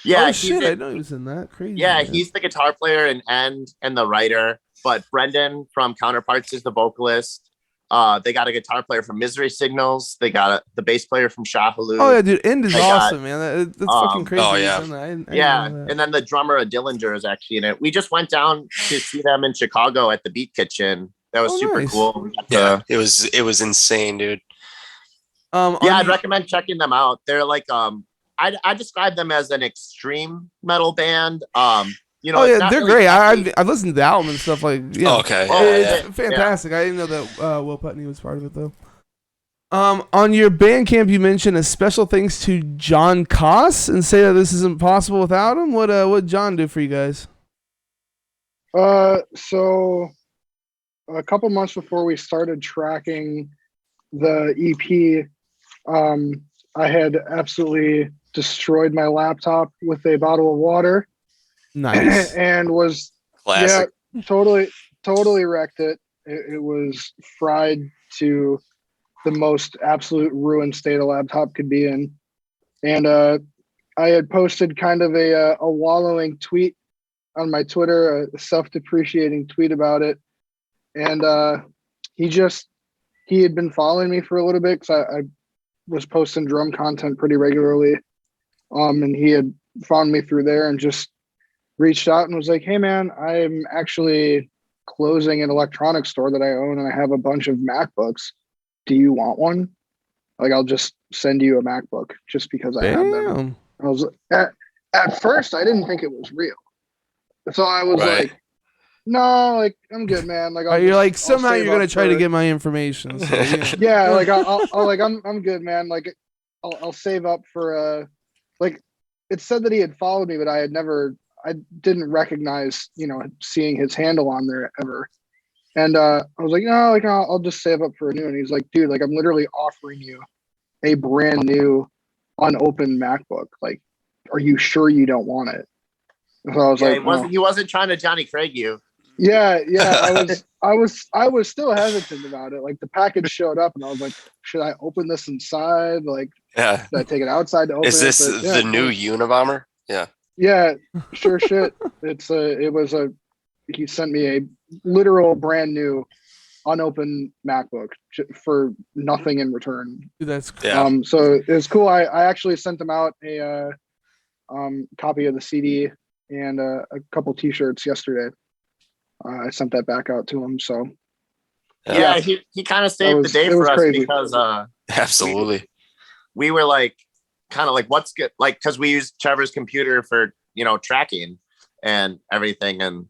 Yeah, oh shit! I know he was in that. Crazy. Yeah, man. he's the guitar player and the writer. But Brendan from Counterparts is the vocalist. They got a guitar player from Misery Signals. They got the bass player from Shahulu. Oh yeah, dude, End is awesome, man. That's fucking crazy. Oh yeah, and then the drummer of Dillinger is actually in it. We just went down to see them in Chicago at the Beat Kitchen. That was super nice. cool. Yeah, it was insane, dude. I'd recommend checking them out. They're like I describe them as an extreme metal band. they're really great. I've listened to the album and stuff like. Yeah. Oh, okay. It's fantastic. I didn't know that Will Putney was part of it though. On your Bandcamp, you mentioned a special thanks to John Koss and say that this isn't possible without him. What John do for you guys? So a couple months before we started tracking the EP, I had absolutely destroyed my laptop with a bottle of water. Nice. And was classic. Yeah, totally wrecked it. It was fried to the most absolute ruined state a laptop could be in. And I had posted kind of a wallowing tweet on my Twitter, a self-depreciating tweet about it. And he had been following me for a little bit because I was posting drum content pretty regularly. And he had found me through there and just reached out and was like, hey man, I'm actually closing an electronics store that I own and I have a bunch of MacBooks. Do you want one? Like, I'll just send you a MacBook just because I have them. I was at first I didn't think it was real. So I was like, no, like I'm good, man. Like you're like somehow you're gonna try to get my information. So, yeah, like I'm good, man. Like I'll save up for like it said that he had followed me, but I didn't recognize, seeing his handle on there ever. And I was like, no, like I'll just save up for a new. And he's like, dude, like I'm literally offering you a brand new unopened MacBook. Like, are you sure you don't want it? So I was like, he wasn't trying to Johnny Craig you. Yeah. I was still hesitant about it. Like the package showed up and I was like, should I open this inside? Like, should I take it outside to open it? Is this the new Unabomber? Yeah. Yeah, sure shit. He sent me a literal brand new unopened MacBook for nothing in return. Dude, that's cool. So it was cool. I actually sent him out a copy of the CD and a couple t-shirts yesterday. I sent that back out to him. So yeah, he kind of saved the day for us crazy. Because absolutely we were like kind of like what's good, like because we used Trevor's computer for tracking and everything, and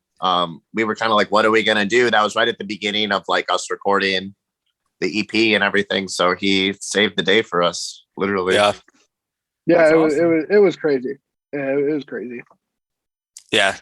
we were kind of like, what are we gonna do? That was right at the beginning of like us recording, the EP and everything. So he saved the day for us, literally. Yeah. Yeah, That's it awesome. was crazy. Yeah, it was crazy. Yeah.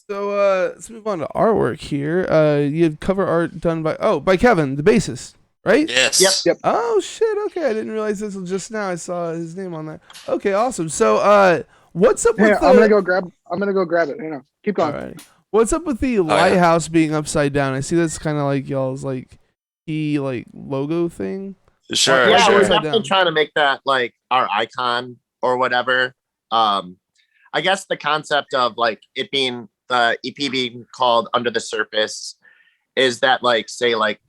So let's move on to artwork here. You have cover art done by Kevin, the bassist, right? Yes. Yep. Oh shit! Okay, I didn't realize this until just now. I saw his name on there. Okay, awesome. So what's up Here, with the? I'm gonna go grab it. Hang on. Keep going. Alright. What's up with the yeah. lighthouse being upside down? I see that's kind of like y'all's like key like logo thing. Sure. Yeah, Sure. we're Sure. definitely trying to make that like our icon or whatever. I guess the concept of like it being the EP being called Under the Surface is that like say like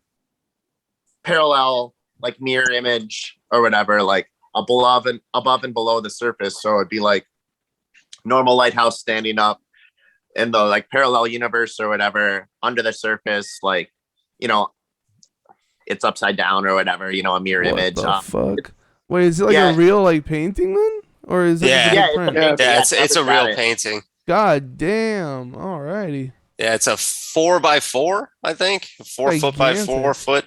parallel like mirror image or whatever, like above and below the surface. So it'd be like normal lighthouse standing up in the like parallel universe or whatever, under the surface, like, you know, it's upside down or whatever, you know, a mirror What image. the fuck? Wait, is it like yeah. a real like painting then, or is it Yeah. just a Yeah, big it's a print? painting. Yeah, it's a real it. painting. God damn! Alrighty. Yeah, it's a 4x4, I think. 4 foot by Gigantic. 4 foot.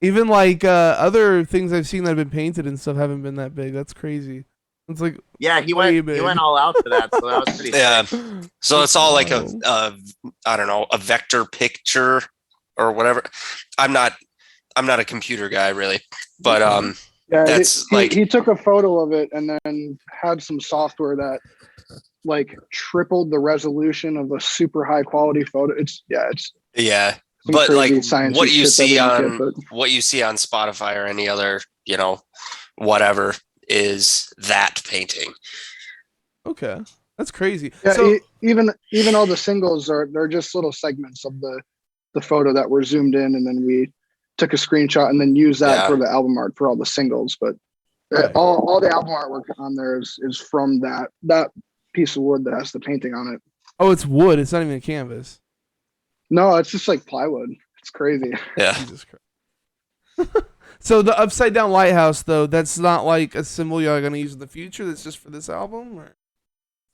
Even like other things I've seen that have been painted and stuff haven't been that big. That's crazy. It's like Yeah, he way went big. all out for that, so that was pretty Yeah. sick. So it's all like Wild. I don't know, a vector picture or whatever. I'm not a computer guy really, but Yeah, That's like- he took a photo of it and then had some software that like tripled the resolution of a super high quality photo. It's yeah. some But crazy like science what you shit that see we don't on get, but what you see on Spotify or any other, you know, whatever is that painting. Okay, that's crazy. yeah, So even all the singles they're just little segments of the photo that were zoomed in, and then we took a screenshot and then used that Yeah. for the album art for all the singles. But Right. all the album artwork on there is from that piece of wood that has the painting on it. oh, it's wood. It's not even a canvas. No, it's just like plywood. It's crazy. Yeah. Jesus Christ. So the upside down lighthouse though, that's not like a symbol y'all are gonna use in the future. That's just for this album, or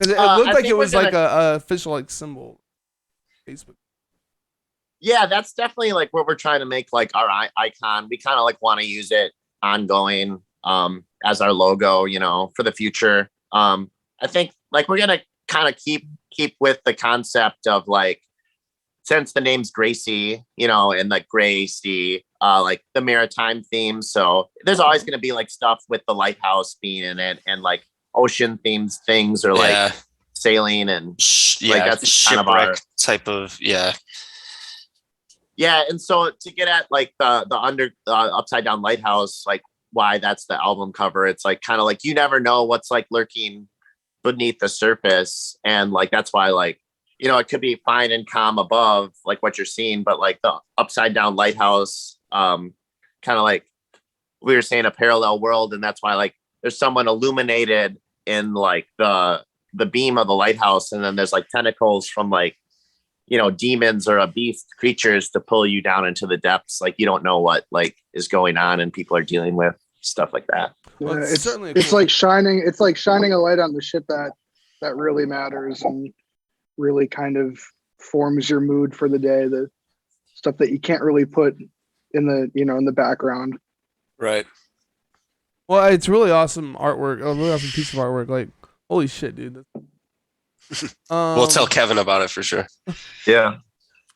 'cause it looked I like think it we're was like gonna- a official like symbol. Facebook. Yeah, that's definitely like what we're trying to make like our icon. We kind of like want to use it ongoing as our logo, you know, for the future. I think like we're gonna kind of keep with the concept of like, since the name's Gracie, you know, and like Gracie, like the maritime theme. So there's always gonna be like stuff with the lighthouse being in it and like ocean themes things or like Yeah. sailing and Yeah, that's kind of shipwreck our- type of yeah. And so to get at like the upside down lighthouse, like why that's the album cover, it's like kind of like you never know what's like lurking beneath the surface, and like that's why like, you know, it could be fine and calm above like what you're seeing, but like the upside down lighthouse, kind of like we were saying, a parallel world, and that's why like there's someone illuminated in like the beam of the lighthouse, and then there's like tentacles from like, you know, demons or a beast creatures to pull you down into the depths. Like you don't know what like is going on and people are dealing with stuff like that. Well, Yeah, it's certainly a it's cool- like shining a light on the shit that really matters and really kind of forms your mood for the day, the stuff that you can't really put in the, you know, in the background. right. Well, it's really awesome artwork. A really awesome piece of artwork. Like, holy shit, dude. We'll tell Kevin about it for sure. Yeah.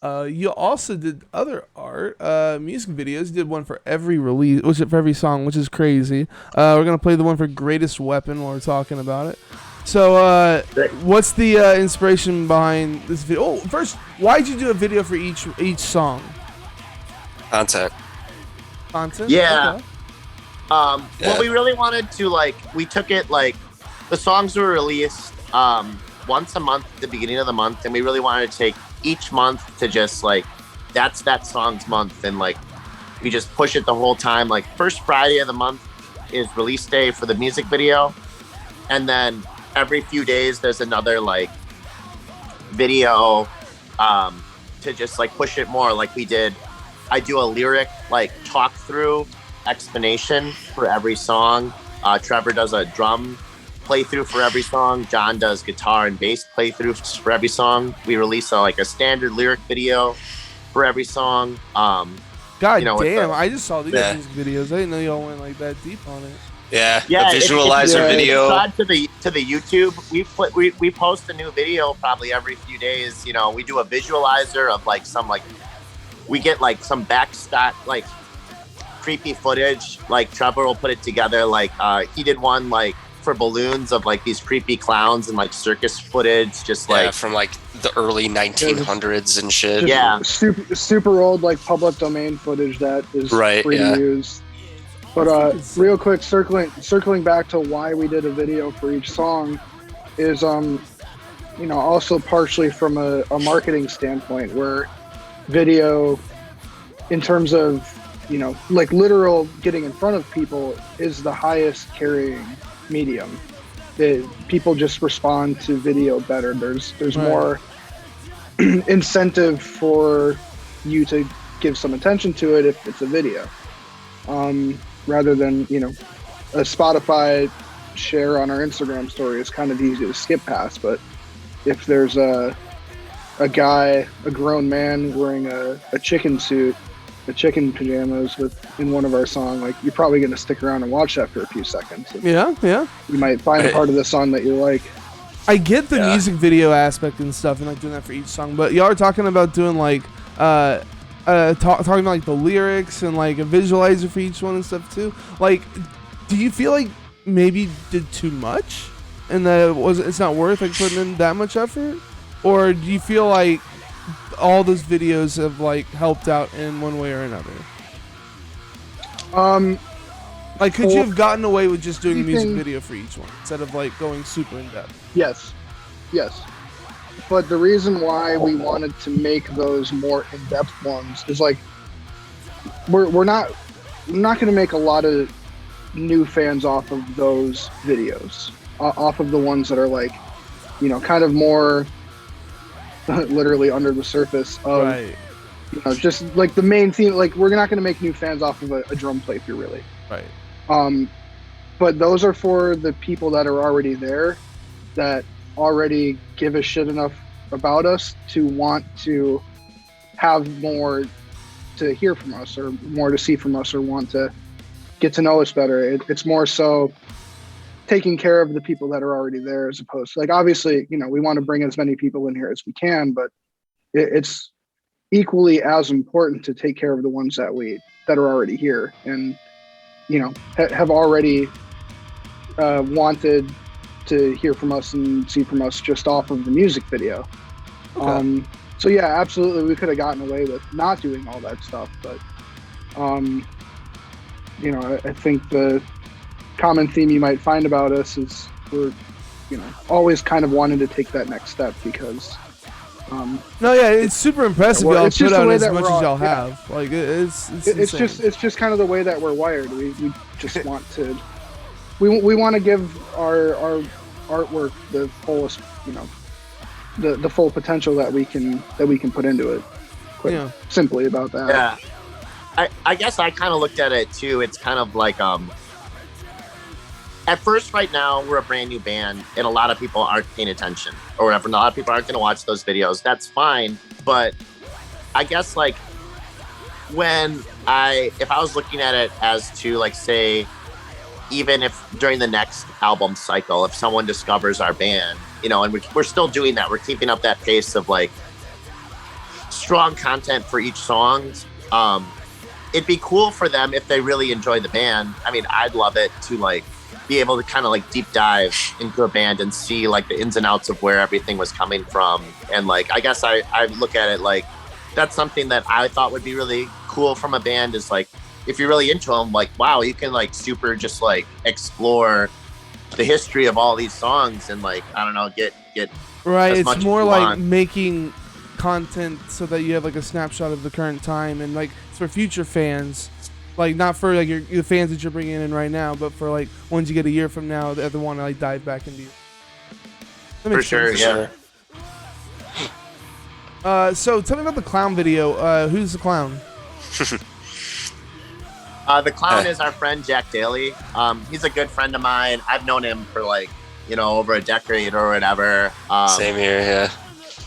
You also did other art, music videos. You did one for every release, for every song, which is crazy. We're gonna play the one for Greatest Weapon while we're talking about it. So, what's the inspiration behind this video? Oh, first, why'd you do a video for each song? Content. Content? Yeah. Okay. Yeah. What we really wanted to like, we took it like the songs were released once a month at the beginning of the month, and we really wanted to take each month to just like, that's that song's month, and like we just push it the whole time. Like first Friday of the month is release day for the music video, and then every few days there's another like video to just like push it more. Like we did, I do a lyric like talk through explanation for every song. Trevor does a drum playthrough for every song. John does guitar and bass playthroughs for every song. We release a standard lyric video for every song. God you know, with damn, the- I just saw these Yeah. music videos. I didn't know y'all went like that deep on it. Yeah, Yeah, the if visualizer you video. subscribe to the YouTube, we post a new video probably every few days. You know, we do a visualizer of like some like we get like some backstock like creepy footage. Like Trevor will put it together. Like he did one like for balloons of like these creepy clowns and like circus footage, just Yeah, like from like the early 1900s and shit. Just Yeah. super old like public domain footage that is Right, free yeah. to use. But real quick, circling back to why we did a video for each song is you know, also partially from a marketing standpoint, where video in terms of, you know, like literal getting in front of people is the highest carrying medium. People just respond to video better. There's Right. more incentive for you to give some attention to it if it's a video, rather than, you know, a Spotify share on our Instagram story is kind of easy to skip past. But if there's a grown man wearing a chicken suit, a chicken pajamas in one of our songs, like, you're probably going to stick around and watch that for a few seconds. Yeah, yeah. You might find a part of the song that you like. I get the Yeah. music video aspect and stuff, and like doing that for each song. But y'all are talking about doing like talking about like the lyrics and like a visualizer for each one and stuff too. Like, do you feel like maybe you did too much, and that it's not worth like putting in that much effort, or do you feel like all those videos have like helped out in one way or another? Like, could you have gotten away with just doing a music video for each one instead of like going super in depth? Yes. But the reason why we wanted to make those more in-depth ones is like we're not going to make a lot of new fans off of those videos, off of the ones that are like, you know, kind of more literally under the surface of, Right. you know, just like the main theme. Like, we're not going to make new fans off of a drum playthrough, really. Right. But those are for the people that are already there, that already give a shit enough about us to want to have more to hear from us, or more to see from us, or want to get to know us better. It's more so taking care of the people that are already there, as opposed to, like, obviously, you know, we want to bring as many people in here as we can, but it's equally as important to take care of the ones that are already here and, you know, have already wanted to hear from us and see from us just off of the music video. Okay. So yeah, absolutely, we could have gotten away with not doing all that stuff, but you know, I think the common theme you might find about us is we're, you know, always kind of wanting to take that next step, because No, yeah, it's super impressive. well, Y'all it's put just the out way as that much we're as all- y'all yeah. have. Like, it's it's just kind of the way that we're wired. We just want to we want to give our artwork the fullest, you know, the full potential that we can put into it. Quite Yeah. simply about that. Yeah. I guess I kind of looked at it too. It's kind of like at first, right now, we're a brand new band, and a lot of people aren't paying attention or whatever. And a lot of people aren't going to watch those videos. That's fine. But I guess, like, if I was looking at it as to, like, say, even if during the next album cycle, if someone discovers our band, you know, and we're still doing that, we're keeping up that pace of, like, strong content for each song. It'd be cool for them if they really enjoy the band. I mean, I'd love it to, like, be able to kind of like deep dive into a band and see like the ins and outs of where everything was coming from. And like, I guess I look at it like that's something that I thought would be really cool from a band, is like, if you're really into them, like, wow, you can like super just like explore the history of all these songs and like, I don't know, get right. as It's much more as you like want. making content so that you have like a snapshot of the current time, and like it's for future fans. Like, not for like your fans that you're bringing in right now, but for like ones you get a year from now that want to like dive back into you. That For makes sure, sense. yeah. So tell me about the clown video. Who's the clown? The clown is our friend Jack Daly. He's a good friend of mine. I've known him for like, you know, over a decade or whatever. Same here, yeah.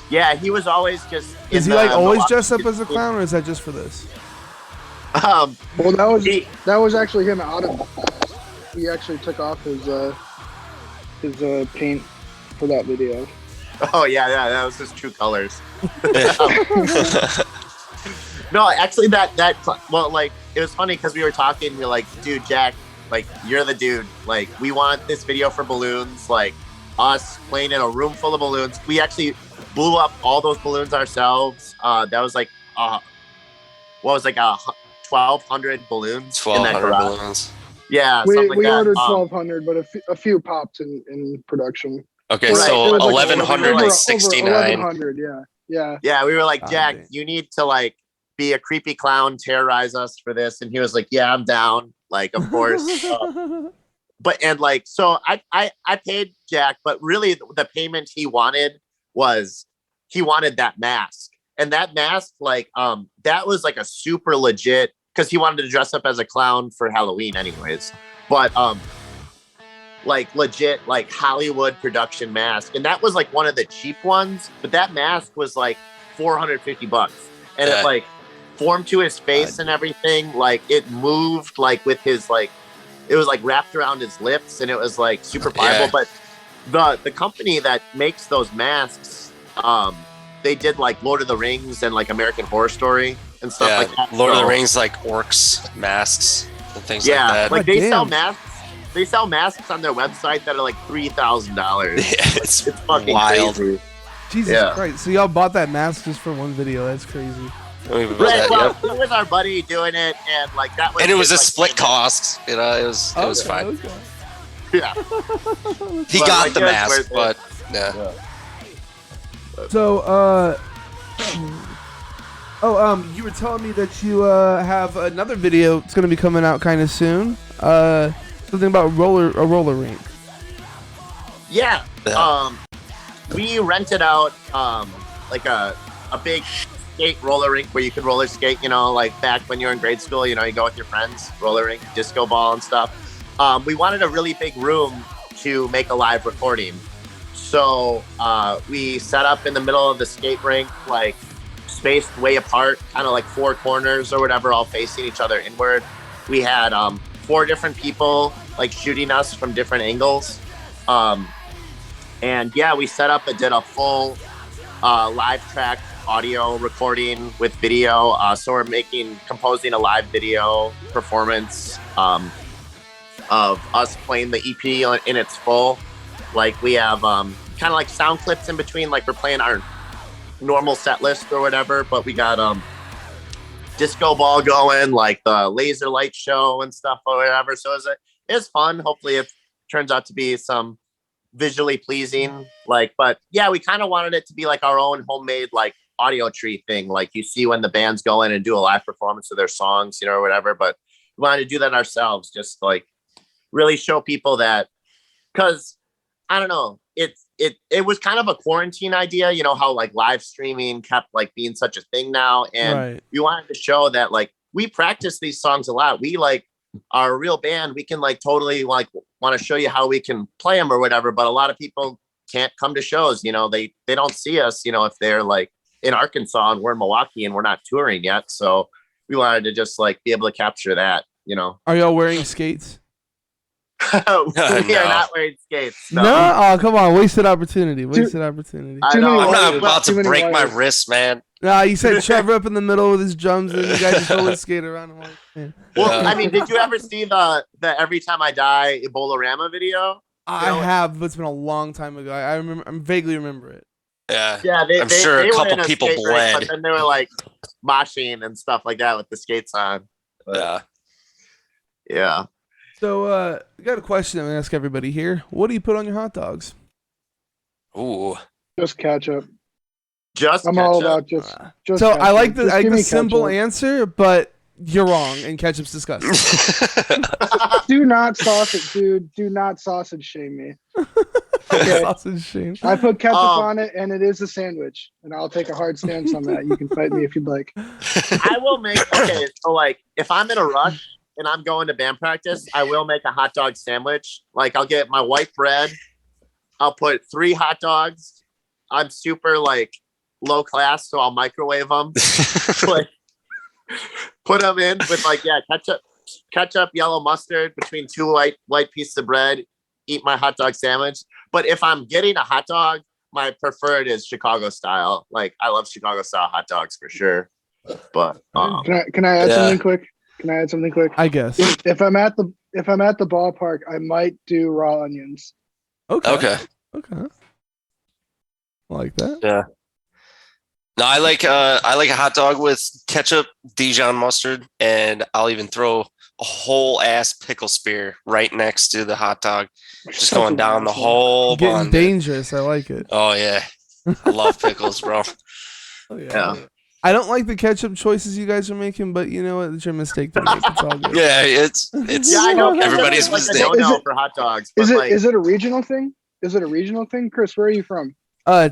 Yeah, he was always just. Is he like always dressed up as a clown, or is that just for this? Well, he- that was actually him out of. He actually took off his paint for that video. oh yeah, that was his true colors. No, actually, well, like it was funny because we were talking. We are like, dude, Jack, like you're the dude. Like we want this video for balloons. Like us playing in a room full of balloons. We actually blew up all those balloons ourselves. That was like, what was like 1,200 balloons in that 1,200 garage. balloons. Yeah, We something like that. ordered 1,200, but a few popped in production. Okay, Right, so it was like 1,169. Over 1,100, yeah. Yeah, we were like, God Jack, damn. you need to like be a creepy clown, terrorize us for this. And he was like, yeah, I'm down. Like, of course. But and like, so I paid Jack, but really the payment he wanted was he wanted that mask. And that mask, like, that was like a super legit because he wanted to dress up as a clown for Halloween anyways. But like legit like Hollywood production mask. And that was like one of the cheap ones, but that mask was like $450. And it like formed to his face and everything. Like it moved like with his like it was like wrapped around his lips and it was like super pliable. But the company that makes those masks, they did like Lord of the Rings and like American Horror Story and stuff like that. Lord of the Rings like orcs masks and things like that. Like they sell masks. They sell masks on their website that are like $3,000. Yeah, it's fucking wild. crazy. Jesus Christ! So y'all bought that mask just for one video? That's crazy. Right, well, it was our buddy doing it, and like that was. And it was a like, split cost. You know, it was fine. Okay. Yeah. He But, got like, the it was mask, worth it. but yeah. So, you were telling me that you have another video. It's gonna be coming out kind of soon. Something about a roller rink. Yeah. We rented out like a big skate roller rink where you could roller skate. You know, like back when you were in grade school. You know, you go with your friends, roller rink, disco ball, and stuff. We wanted a really big room to make a live recording. So we set up in the middle of the skate rink, like spaced way apart, kind of like four corners or whatever, all facing each other inward. We had 4 different people like shooting us from different angles. And yeah, we set up and did a full live track audio recording with video. So we're composing a live video performance of us playing the EP in its full. Like we have kind of like sound clips in between, like we're playing our normal set list or whatever, but we got disco ball going, like the laser light show and stuff or whatever. So it's fun. Hopefully it turns out to be some visually pleasing, like, but yeah, we kind of wanted it to be like our own homemade like audio tree thing, like you see when the bands go in and do a live performance of their songs, you know, or whatever. But we wanted to do that ourselves, just like really show people that, because I don't know, it was kind of a quarantine idea, you know, how like live streaming kept like being such a thing now. And we wanted to show that like we practice these songs a lot. We like are a real band. We can like totally like want to show you how we can play them or whatever. But a lot of people can't come to shows, you know, they don't see us, you know, if they're like in Arkansas and we're in Milwaukee and we're not touring yet. So we wanted to just like be able to capture that, you know. Are y'all wearing skates? We are not wearing skates. No. Oh, come on. Wasted opportunity. Wasted opportunity. I know. I'm not about to break my wrist, man. Nah, you said Trevor up in the middle with his drums and you guys just roller skate around. Well, I mean, did you ever see the Every Time I Die Ebola-rama video? I have, but it's been a long time ago. I vaguely remember it. Yeah. I'm sure they a were couple in a people skate rink, bled. but then they were like moshing and stuff like that with the skates on. But, yeah. So, I got a question I'm going to ask everybody here. What do you put on your hot dogs? Ooh. Just ketchup. Just I'm ketchup. all about just So ketchup. I like the Just give me simple ketchup. answer, but you're wrong, and ketchup's disgusting. Do not sausage, dude. Do not sausage shame me. Okay. Sausage shame. I put ketchup on it, and it is a sandwich, and I'll take a hard stance on that. You can fight me if you'd like. I will make, okay, so like if I'm in a rush and I'm going to band practice, I will make a hot dog sandwich. Like I'll get my white bread. I'll put 3 hot dogs. I'm super like low class, so I'll microwave them. put them in with like ketchup, yellow mustard between two white pieces of bread. Eat my hot dog sandwich. But if I'm getting a hot dog, my preferred is Chicago style. Like I love Chicago style hot dogs for sure. But can I add something quick? Can I add something quick? I guess. If I'm at the ballpark, I might do raw onions. Okay. I like that. Yeah. No, I like a hot dog with ketchup, Dijon mustard, and I'll even throw a whole ass pickle spear right next to the hot dog, just going down the whole Getting bun. dangerous. I like it. Oh yeah, I love pickles, bro. Oh, yeah. I don't like the ketchup choices you guys are making, but you know what? It's your mistake to make. It's all good. Yeah, it's Yeah, I know. everybody's like mistake. a no for hot dogs. But Is it a regional thing? Is it a regional thing, Chris? Where are you from?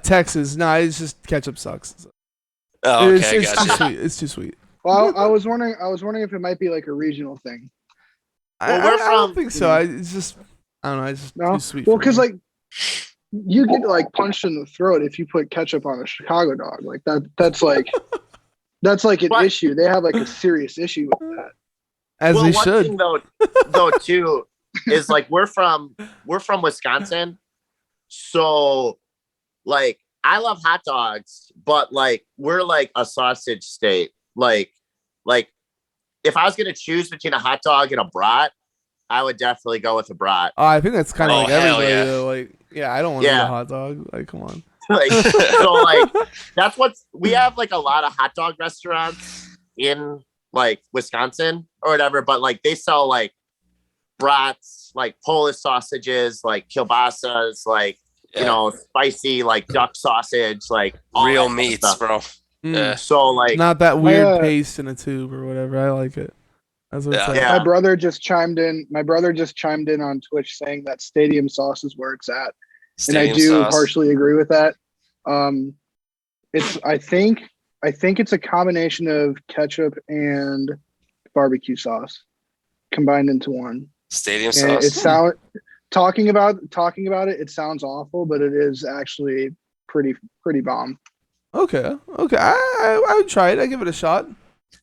Texas. No, it's just ketchup sucks. Oh, okay, it's too gotcha. sweet. It's too sweet. Well, I was wondering if it might be like a regional thing. Well, I we're don't from- think so. It's just I don't know. It's just No? too sweet. Well, for because me. like you get like punched in the throat if you put ketchup on a Chicago dog. Like that's like an But- issue. They have like a serious issue with that. as well, they one should. thing though too is like we're from Wisconsin, so like I love hot dogs, but like we're like a sausage state. Like if I was gonna choose between a hot dog and a brat, I would definitely go with a brat. Oh, I think that's kind of Oh, like hell everybody yeah. though. Like, yeah, I don't want to eat Yeah. a hot dog. Like, come on. Like so like that's we have like a lot of hot dog restaurants in like Wisconsin or whatever, but like they sell like brats, like Polish sausages, like kielbasas, like you know, spicy like duck sausage, like all that Real kind of meats, stuff. bro. Mm. Yeah. So like Not that weird uh, paste in a tube or whatever. I like it. That's what it's Yeah. like. Yeah. My brother just chimed in on Twitch saying that stadium sauce is where it's at. And I Stadium do sauce. partially agree with that. I think it's a combination of ketchup and barbecue sauce combined into one. Stadium And sauce. talking about it, it sounds awful, but it is actually pretty bomb. Okay. I would try it. I give it a shot.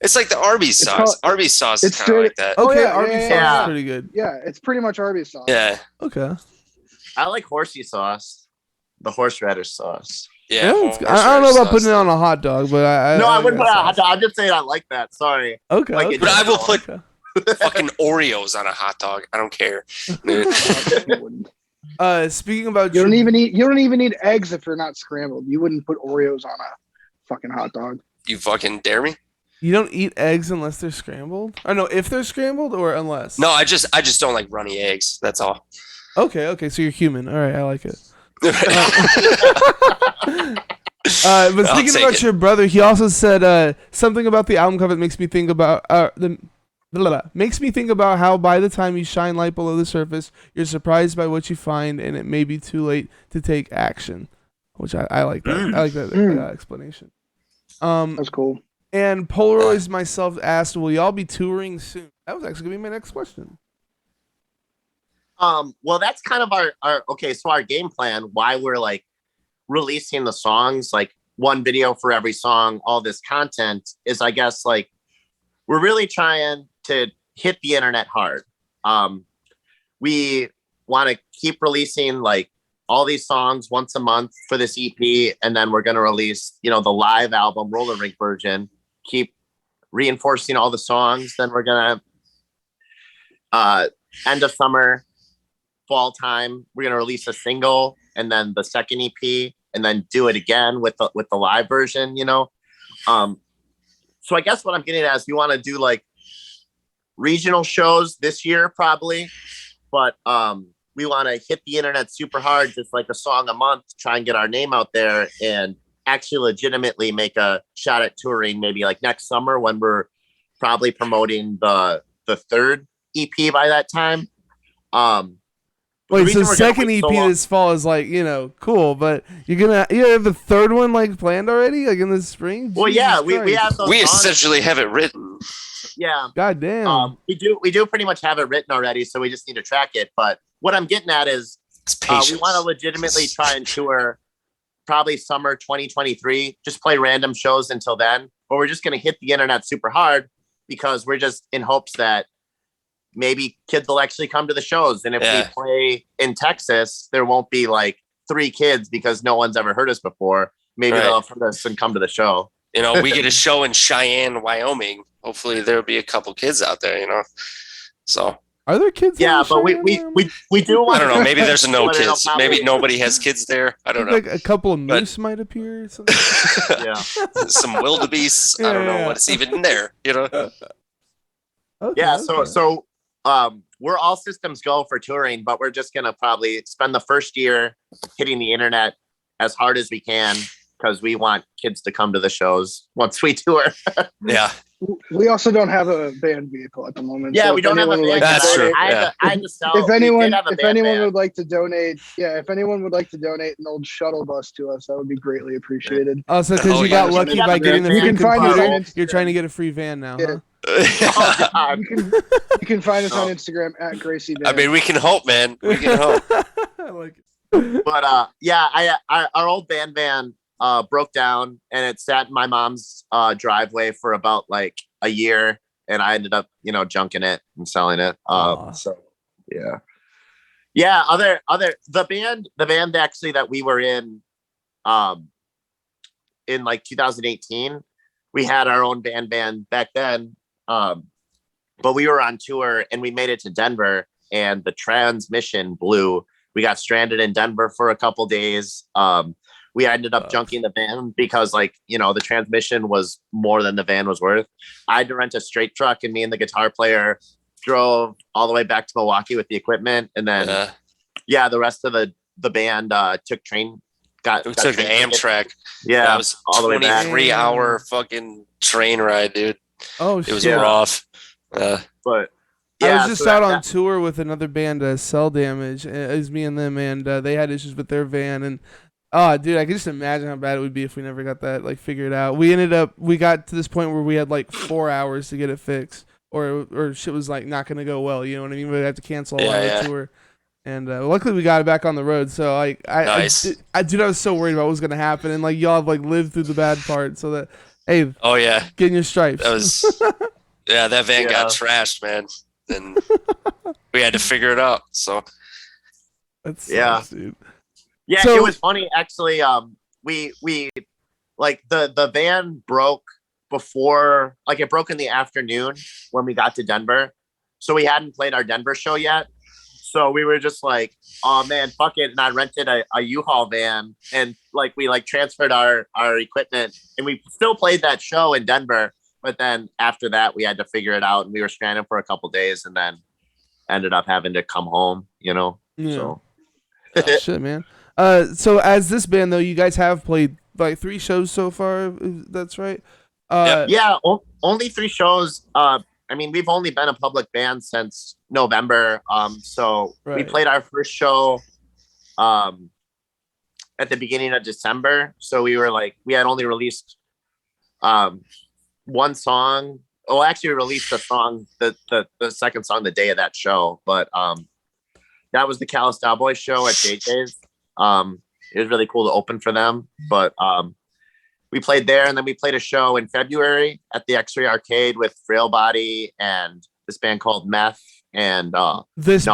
It's like the Arby's It's sauce. called- Arby's sauce is it's kind of like that. Okay, yeah, Arby's yeah, sauce yeah. is pretty good. Yeah, it's pretty much Arby's sauce. Yeah, Okay. I like horsey sauce, the horseradish sauce. yeah. it's good. I don't know about putting it on a hot dog, but I No, I wouldn't put it on a hot guess dog. I'm just saying I like that. Sorry. Okay. like okay. it- But I will put Okay. fucking Oreos on a hot dog. I don't care. Dude. Speaking about You don't even need eggs if they're not scrambled. You wouldn't put Oreos on a fucking hot dog. You fucking dare me? You don't eat eggs unless they're scrambled? I know if they're scrambled or unless. No, I just don't like runny eggs. That's all. Okay, so you're human. All right, I like it. But I'll speaking take about it. your brother, he also said something about the album cover that makes me think about makes me think about how by the time you shine light below the surface, you're surprised by what you find, and it may be too late to take action. Which I like that. I like that explanation. That's cool. And Polaroids myself asked, "Will y'all be touring soon?" That was actually gonna be my next question. Well, that's kind of our okay. So our game plan, why we're like releasing the songs, like one video for every song, all this content is, I guess, like we're really trying to hit the internet hard. We want to keep releasing like all these songs once a month for this EP, and then we're going to release, the live album roller rink version. Keep reinforcing all the songs. Then we're going to end of summer, fall time, we're going to release a single, and then the second EP, and then do it again with the live version. So I guess what I'm getting at is we want to do like regional shows this year probably, but we want to hit the internet super hard, just like a song a month, try and get our name out there and actually legitimately make a shot at touring maybe like next summer when we're probably promoting the third EP by that time. Wait, so second EP this fall is like, cool, but you have the third one like planned already, like in the spring? Well, Jesus yeah, we Christ. have those We songs. essentially have it written. Yeah. God damn. We do pretty much have it written already, so we just need to track it. But what I'm getting at is It's patience. we want to legitimately try and tour probably summer 2023, just play random shows until then, or we're just going to hit the internet super hard because we're just in hopes that maybe kids will actually come to the shows. And if we play in Texas, there won't be like 3 kids because no one's ever heard us before. Maybe they'll have heard us and come to the show. You know, we get a show in Cheyenne, Wyoming. Hopefully there'll be a couple kids out there, you know. So are there kids? Yeah, but we do want. I don't know. Maybe there's no kids. Maybe nobody has kids there. I don't know. Like a couple of moose might appear. Or something. Yeah, some wildebeest. I don't know what's even in there. You know. Okay, yeah. So we're all systems go for touring, but we're just gonna probably spend the first year hitting the internet as hard as we can because we want kids to come to the shows once we tour. Yeah. We also don't have a band vehicle at the moment. Yeah, so we don't have a band. That's true. I had to sell. If anyone van. would like to donate, if anyone would like to donate an old shuttle bus to us, that would be greatly appreciated. Also, because you got lucky by getting the You free can find us computer, on Instagram. you're trying to get a free van now, huh? Oh, God. You can find us on Instagram at Gracie. I mean, we can hope, man. We can hope. I like it. But our old band van broke down and it sat in my mom's driveway for about like a year, and I ended up junking it and selling it. So other the band actually that we were in like 2018, we had our own band back then, but we were on tour and we made it to Denver and the transmission blew. We got stranded in Denver for a couple days. We ended up junking the van because the transmission was more than the van was worth. I had to rent a straight truck, and me and the guitar player drove all the way back to Milwaukee with the equipment. And then, the rest of the band took train. We took the Amtrak. Yeah, that was all the way back. 23-hour fucking train ride, dude. Oh, it was rough. But I was just out on tour with another band, Cell Damage. It was me and them, and they had issues with their van. And oh, dude, I can just imagine how bad it would be if we never got that figured out. We got to this point where we had 4 hours to get it fixed, or shit was not gonna go well. You know what I mean? We'd have to cancel a lot of the tour. And luckily we got it back on the road. So nice. I was so worried about what was gonna happen, and y'all have lived through the bad part, so that getting your stripes. That was that van got trashed, man, and we had to figure it out. So that's dude. Yeah, so, it was funny actually. We the van broke before, it broke in the afternoon when we got to Denver, so we hadn't played our Denver show yet. So we were just like, oh man, fuck it. And I rented a U-Haul van and we transferred our equipment, and we still played that show in Denver. But then after that, we had to figure it out, and we were stranded for a couple days, and then ended up having to come home, Yeah. So shit, man. So as this band though, you guys have played 3 shows so far. That's right. Only 3 shows. I mean, we've only been a public band since November. We played our first show at the beginning of December. So we were we had only released one song. Oh, actually, we released a song, the second song, the day of that show. But that was the Callous Cowboys show at JJ's. It was really cool to open for them. But we played there, and then we played a show in February at the X-Ray Arcade with Frail Body and this band called Meth. And band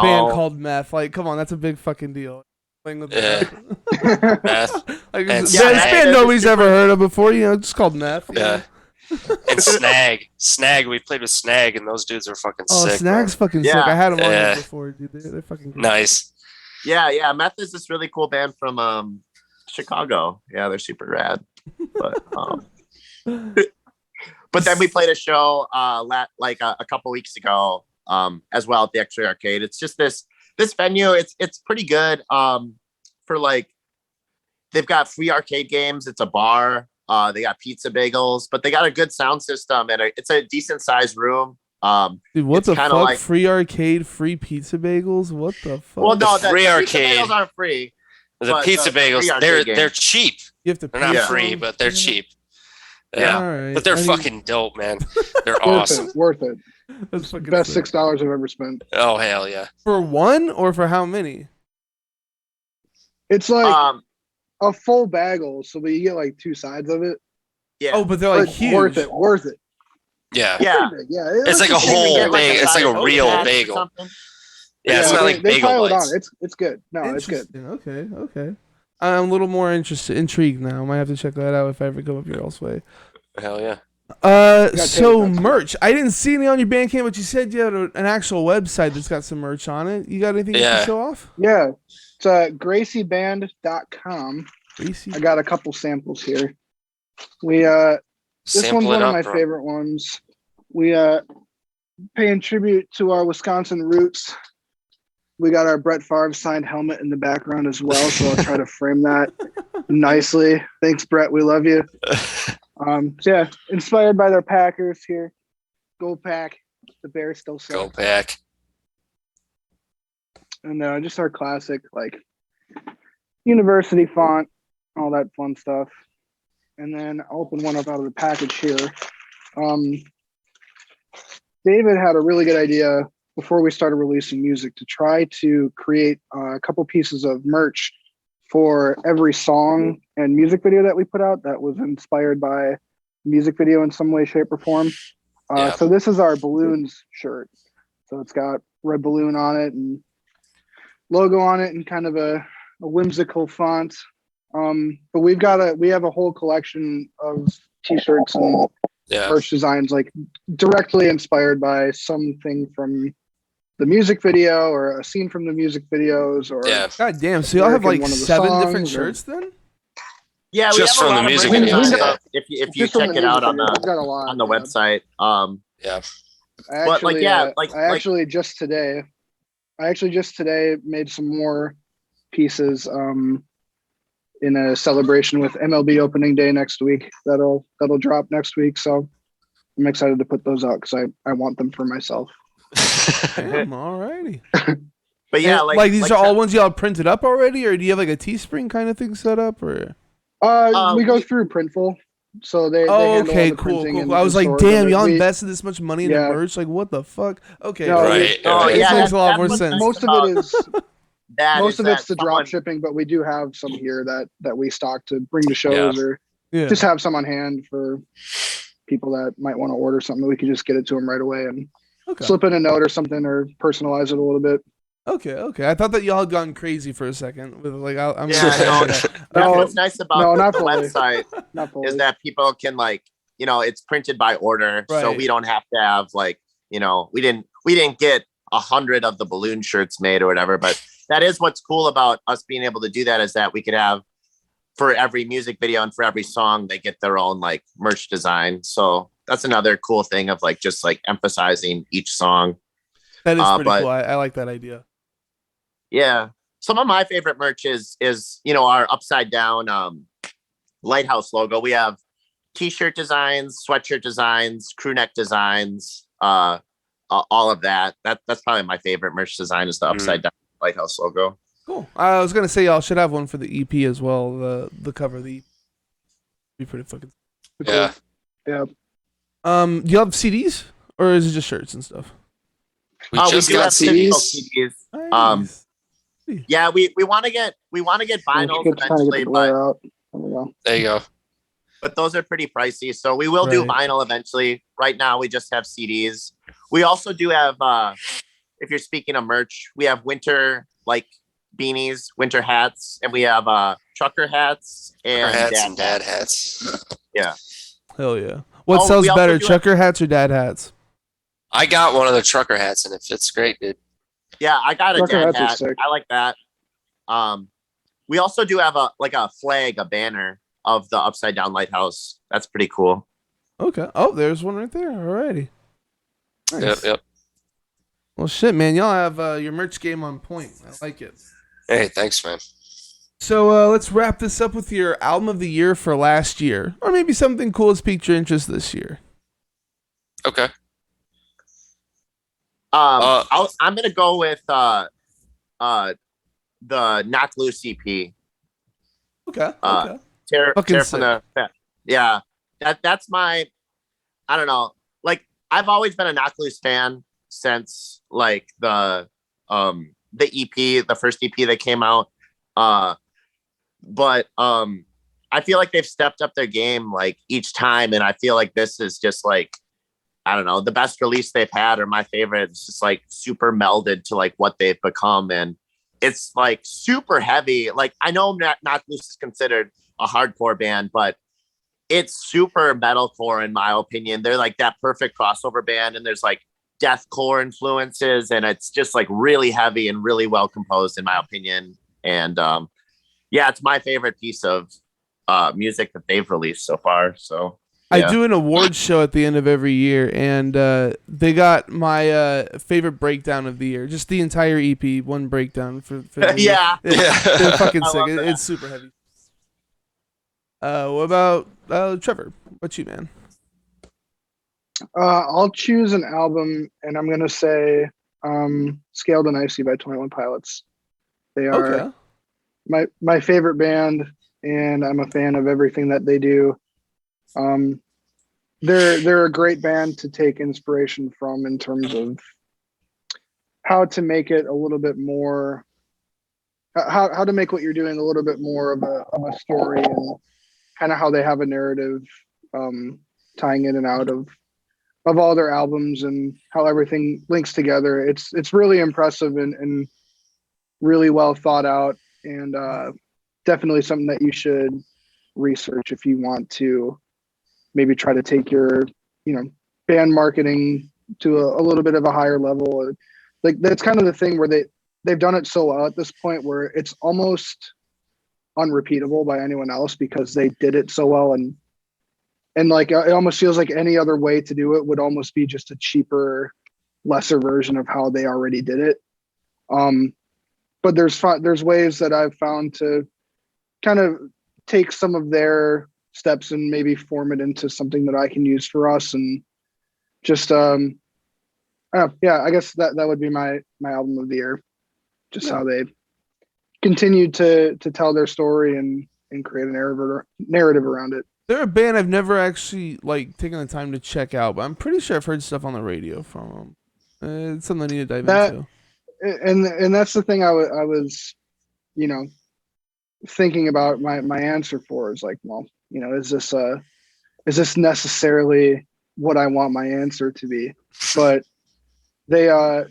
called Meth. Come on, that's a big fucking deal. Playing with Meth. This band nobody's ever heard of before. It's called Meth. Yeah. And Snag. We played with Snag, and those dudes are fucking sick. Oh, Snag's fucking sick. I had them on here before, dude. They're fucking great. Nice. Yeah. Meth is this really cool band from Chicago. Yeah, they're super rad. But but then we played a show a couple weeks ago as well at the X-Ray Arcade. It's just this venue. It's pretty good for they've got free arcade games. It's a bar. They got pizza bagels, but they got a good sound system, and it's a decent sized room. Dude, what the fuck? Free arcade, free pizza bagels? What the fuck? Well, no, the free arcade bagels aren't free. The pizza bagels, they're cheap. You have to they're not free, but they're cheap. Yeah, right. But they're fucking dope, man. They're awesome. Worth it. That's fucking best sick. $6 I've ever spent. Oh hell yeah! For one or for how many? It's a full bagel, so you get 2 sides of it. Yeah. Oh, but they're huge. Worth it. Yeah. Yeah. Pretty big, yeah. It's like a Just maybe whole get, like, bagel. It's like a side real patch or bagel. something. Yeah, it's Yeah, not like they bagel pile it bites. on. It's good. No, it's good. Interesting. Okay. I'm a little more intrigued now. Might have to check that out if I ever come up here elsewhere. Hell yeah. So merch. I didn't see any on your Bandcamp, but you said you had an actual website that's got some merch on it. You got anything you Yeah. can show off? Yeah, it's gracieband.com. Gracie. I got a couple samples here. This Sample one's it one of up, my bro. favorite ones. We paying tribute to our Wisconsin roots. We got our Brett Favre signed helmet in the background as well, so I'll try to frame that nicely. Thanks, Brett. We love you. So yeah, inspired by their Packers here. Go Pack. The Bears still suck. Go Pack. And just our classic like university font, all that fun stuff. And then I'll open one up out of the package here. David had a really good idea before we started releasing music to try to create a couple pieces of merch for every song and music video that we put out that was inspired by music video in some way, shape, or form. So this is our balloons shirt. So it's got red balloon on it and logo on it and kind of a whimsical font. But we have a whole collection of t-shirts and merch designs like directly inspired by something from the music video or a scene from the music videos or God damn, so y'all have like one of the 7 different songs shirts then? Yeah, we Just have a from lot the of music merch videos, design yeah. stuff if you Just from check the it out music on videos. We've got a lot, the website. I But, like, actually, yeah, I actually just today made some more pieces in a celebration with MLB opening day next week. That'll drop next week. So I'm excited to put those out because I want them for myself. Damn, alrighty. But yeah, And, like these are all ones y'all printed up already, or do you have like a Teespring kind of thing set up, or? We go through Printful, so they handle all Okay, the cool. printing and- I was and like, storage of damn, it. y'all We- invested this much money into Yeah. merch. Like, what the fuck? Okay, No, Right. Oh, This yeah, makes a lot that's more what's sense. nice Most of about it is that most is of it's that the drop someone- shipping, but we do have some here that we stock to bring to shows or Yeah. just have some on hand for people that might want to order something. We can just get it to them right away and Okay. slip in a note or something or personalize it a little bit. Okay. I thought that y'all had gone crazy for a second with like I'm Yeah, gonna no, say that. That's No, what's nice about no, not the fully. website Not fully. is that people can like, it's printed by order, so Right. we don't have to have like, we didn't get 100 of the balloon shirts made or whatever. But that is what's cool about us being able to do that is that we could have for every music video and for every song they get their own like merch design. So that's another cool thing of like just like emphasizing each song. That is pretty but- cool. I like that idea. Yeah. Some of my favorite merch is our upside down lighthouse logo. We have t-shirt designs, sweatshirt designs, crew neck designs, all of that. That's probably my favorite merch design is the upside down lighthouse logo. Cool. I was gonna say y'all should have one for the EP as well. The cover of the EP. Be pretty fucking. Yeah. Yeah. Do you have CDs or is it just shirts and stuff? We just do got have physical CDs. Nice. Yeah, we want to get vinyls Just trying to eventually, get the but wire out. There we go. There you go. those are pretty pricey. So we will do Right. vinyl eventually. Right now we just have CDs. We also do have if you're speaking of merch, we have winter like beanies, winter hats, and we have trucker hats and Dad hats. Yeah. Hell yeah. What Oh, sells we also better, do have- trucker hats or dad hats? I got one of the trucker hats and it fits great, dude. Yeah, I got a Trucker dad hats are hat. sick. I like that. We also do have a flag, a banner of the upside down lighthouse. That's pretty cool. Okay. Oh, there's one right there. Alrighty. Nice. Yep. Well, shit, man. Y'all have your merch game on point. I like it. Hey, thanks, man. So let's wrap this up with your album of the year for last year, or maybe something cool that's piqued your interest this year. Okay. I'm gonna go with the Knock Loose EP. Okay. Tear Fucking from the yeah. That's my, I don't know. Like I've always been a Knock Loose fan since like the EP, the first EP that came out. But I feel like they've stepped up their game like each time, and I feel like this is just like I don't know, the best release they've had or my favorite. It's just like super melded to like what they've become. And it's like super heavy. Like I know Not Loose is considered a hardcore band, but it's super metalcore in my opinion. They're like that perfect crossover band, and there's like deathcore influences, and it's just like really heavy and really well composed in my opinion. And yeah, it's my favorite piece of music that they've released so far. So I yeah. do an awards show at the end of every year, and they got my favorite breakdown of the year. Just the entire EP, one breakdown for the year. Yeah. They're fucking I sick. love that. It's super heavy. What about Trevor? What you, man? I'll choose an album, and I'm gonna say "Scaled and Icy" by 21 Pilots. They are Okay. my favorite band, and I'm a fan of everything that they do. They're a great band to take inspiration from in terms of how to make it a little bit more, how to make what you're doing a little bit more of a story, and kind of how they have a narrative, tying in and out of all their albums and how everything links together. It's really impressive and really well thought out, and definitely something that you should research if you want to maybe try to take your band marketing to a little bit of a higher level. Like that's kind of the thing where they've done it so well at this point where it's almost unrepeatable by anyone else because they did it so well, and like it almost feels like any other way to do it would almost be just a cheaper, lesser version of how they already did it. But there's ways that I've found to kind of take some of their steps and maybe form it into something that I can use for us, and just yeah, I guess that would be my album of the year. Just how they continued to tell their story and create a narrative around it. They're a band I've never actually like taken the time to check out, but I'm pretty sure I've heard stuff on the radio from them. It's something I need to dive into. And that's the thing I was, thinking about my answer for is like, well, is this necessarily what I want my answer to be? But they, I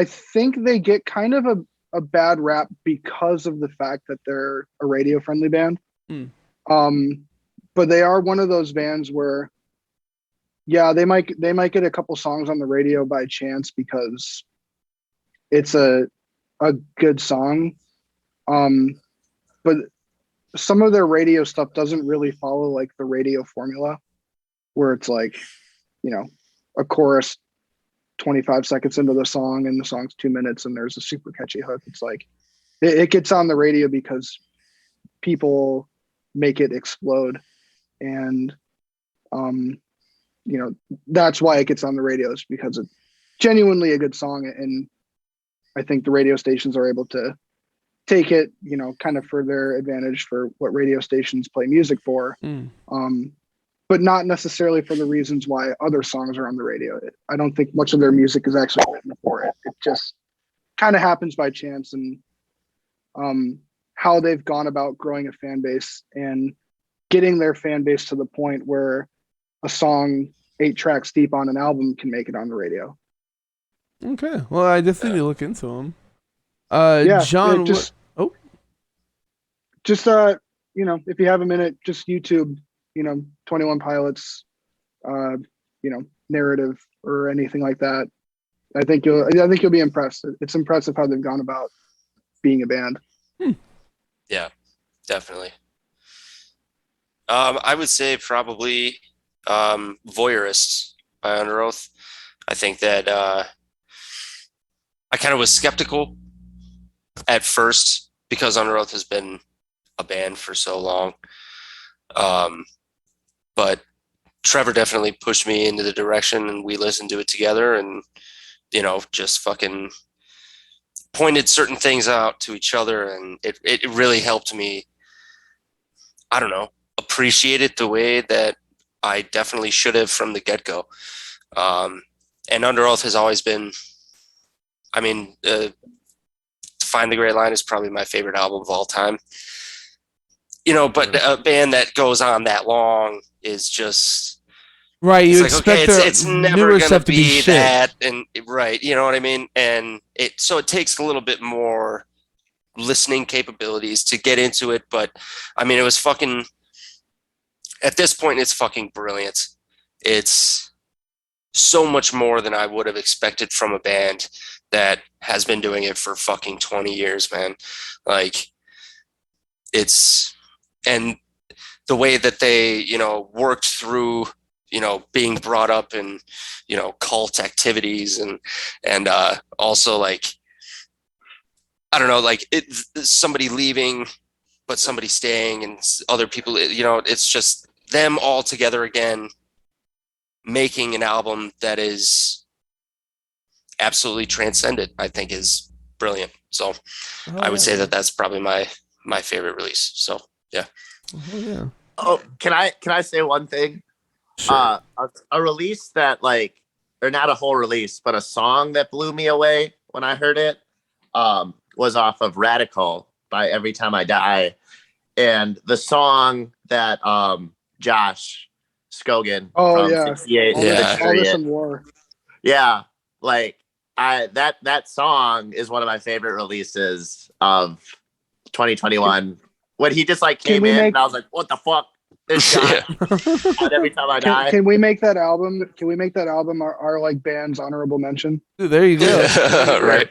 think they get kind of a bad rap because of the fact that they're a radio friendly band. But they are one of those bands where, yeah, they might get a couple songs on the radio by chance because it's a good song. But some of their radio stuff doesn't really follow like the radio formula where it's like, a chorus 25 seconds into the song and the song's 2 minutes and there's a super catchy hook. It's like, it gets on the radio because people make it explode. And, that's why it gets on the radios, because it's genuinely a good song. And I think the radio stations are able to take it, kind of for their advantage for what radio stations play music for. But not necessarily for the reasons why other songs are on the radio. I don't think much of their music is actually written for it. It just kind of happens by chance. And how they've gone about growing a fan base and getting their fan base to the point where a song 8 tracks deep on an album can make it on the radio. Okay. Well, I definitely need to look into them. John, if you have a minute, just YouTube, 21 Pilots, narrative or anything like that. I think you'll be impressed. It's impressive how they've gone about being a band. Yeah, definitely. I would say probably Voyeurists by Under Oath. I think that I kind of was skeptical at first because Under Oath has been a band for so long. But Trevor definitely pushed me into the direction, and we listened to it together and, just fucking pointed certain things out to each other. And it really helped me, I don't know, appreciate it the way that I definitely should have from the get-go. And Under Oath has always been, Find the Gray Line is probably my favorite album of all time. But a band that goes on that long is just, Right, you It's like, expect okay, their it's never newer gonna stuff to be be shit. that, and right, you know what I mean? And it takes a little bit more listening capabilities to get into it, but I mean, it was fucking. At this point, it's fucking brilliant. It's so much more than I would have expected from a band that has been doing it for fucking 20 years, man. Like, it's, and the way that they, you know, worked through, you know, being brought up in, you know, cult activities and also like, I don't know, like somebody leaving, but somebody staying and other people, you know, it's just them all together again, making an album that is absolutely transcendent, I think is brilliant. So I would say that that's probably my favorite release. So yeah. Oh, yeah. Oh, can I say one thing? Sure. A release that like, or not a whole release, but a song that blew me away when I heard it, was off of Radical by Every Time I Die, and the song that Josh Scogan from 68 all Yeah. this and war. Yeah, like that song is one of my favorite releases of 2021. When he just like came in and I was like, what the fuck? There's Josh on Every Time I Die. Can we make that album? Can we make that album our like band's honorable mention? Dude, there you go. Right.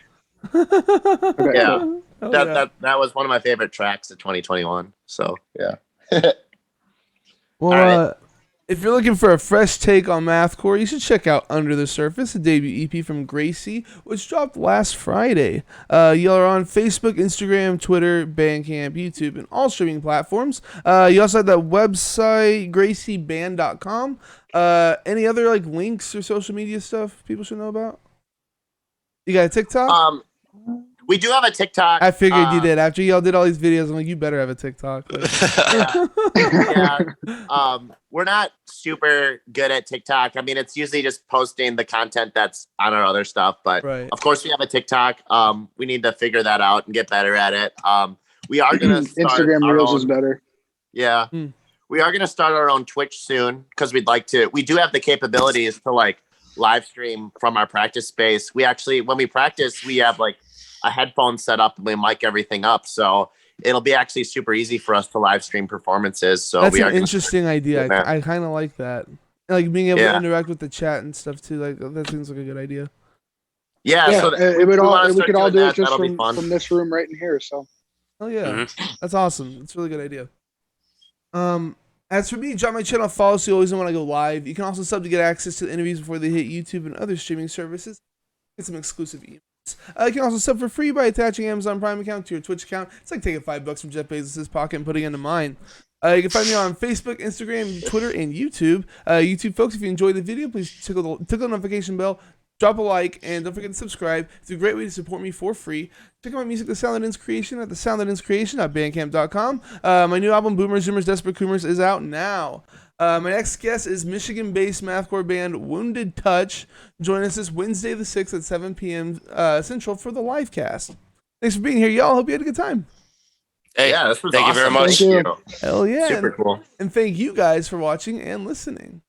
Okay, Yeah. cool. That was one of my favorite tracks of 2021. So yeah. Well, All if you're looking for a fresh take on mathcore, you should check out Under the Surface, a debut EP from Gracie, which dropped last Friday. Y'all are on Facebook, Instagram, Twitter, Bandcamp, YouTube, and all streaming platforms. You also have that website, gracieband.com. Any other like links or social media stuff people should know about? You got a TikTok? We do have a TikTok. I figured you did. After y'all did all these videos, I'm like, you better have a TikTok. Yeah. We're not super good at TikTok. I mean, it's usually just posting the content that's on our other stuff. But Right. of course, we have a TikTok. We need to figure that out and get better at it. We are gonna start Instagram our Reels own, is better. Yeah, we are gonna start our own Twitch soon because we'd like to. We do have the capabilities to like live stream from our practice space. We actually, when we practice, we have like a headphone set up and we mic everything up, so it'll be actually super easy for us to live stream performances. So that's we are an interesting idea. I kind of like that, like being able to interact with the chat and stuff too. Like that seems like a good idea. Yeah, so we could all do it just from this room right in here. So, oh yeah, that's awesome. It's a really good idea. As for me, drop my channel, follow so you always know when I go live. You can also sub to get access to the interviews before they hit YouTube and other streaming services. Get some exclusive emails. You can also sub for free by attaching Amazon Prime account to your Twitch account. It's like taking $5 from Jeff Bezos' pocket and putting it into mine. You can find me on Facebook, Instagram, Twitter, and YouTube. YouTube folks, if you enjoyed the video, please tickle the notification bell, drop a like, and don't forget to subscribe. It's a great way to support me for free. Check out my music, The Sound That Ends Creation, at thesoundthatenscreation.bandcamp.com. My new album, Boomers, Zoomers, Desperate Coomers, is out now. My next guest is Michigan-based mathcore band Wounded Touch. Join us this Wednesday the 6th at 7 p.m. Central for the live cast. Thanks for being here, y'all. Hope you had a good time. Hey, yeah, this was thank awesome. you very much. Thank you. Hell yeah. Super cool. And thank you guys for watching and listening.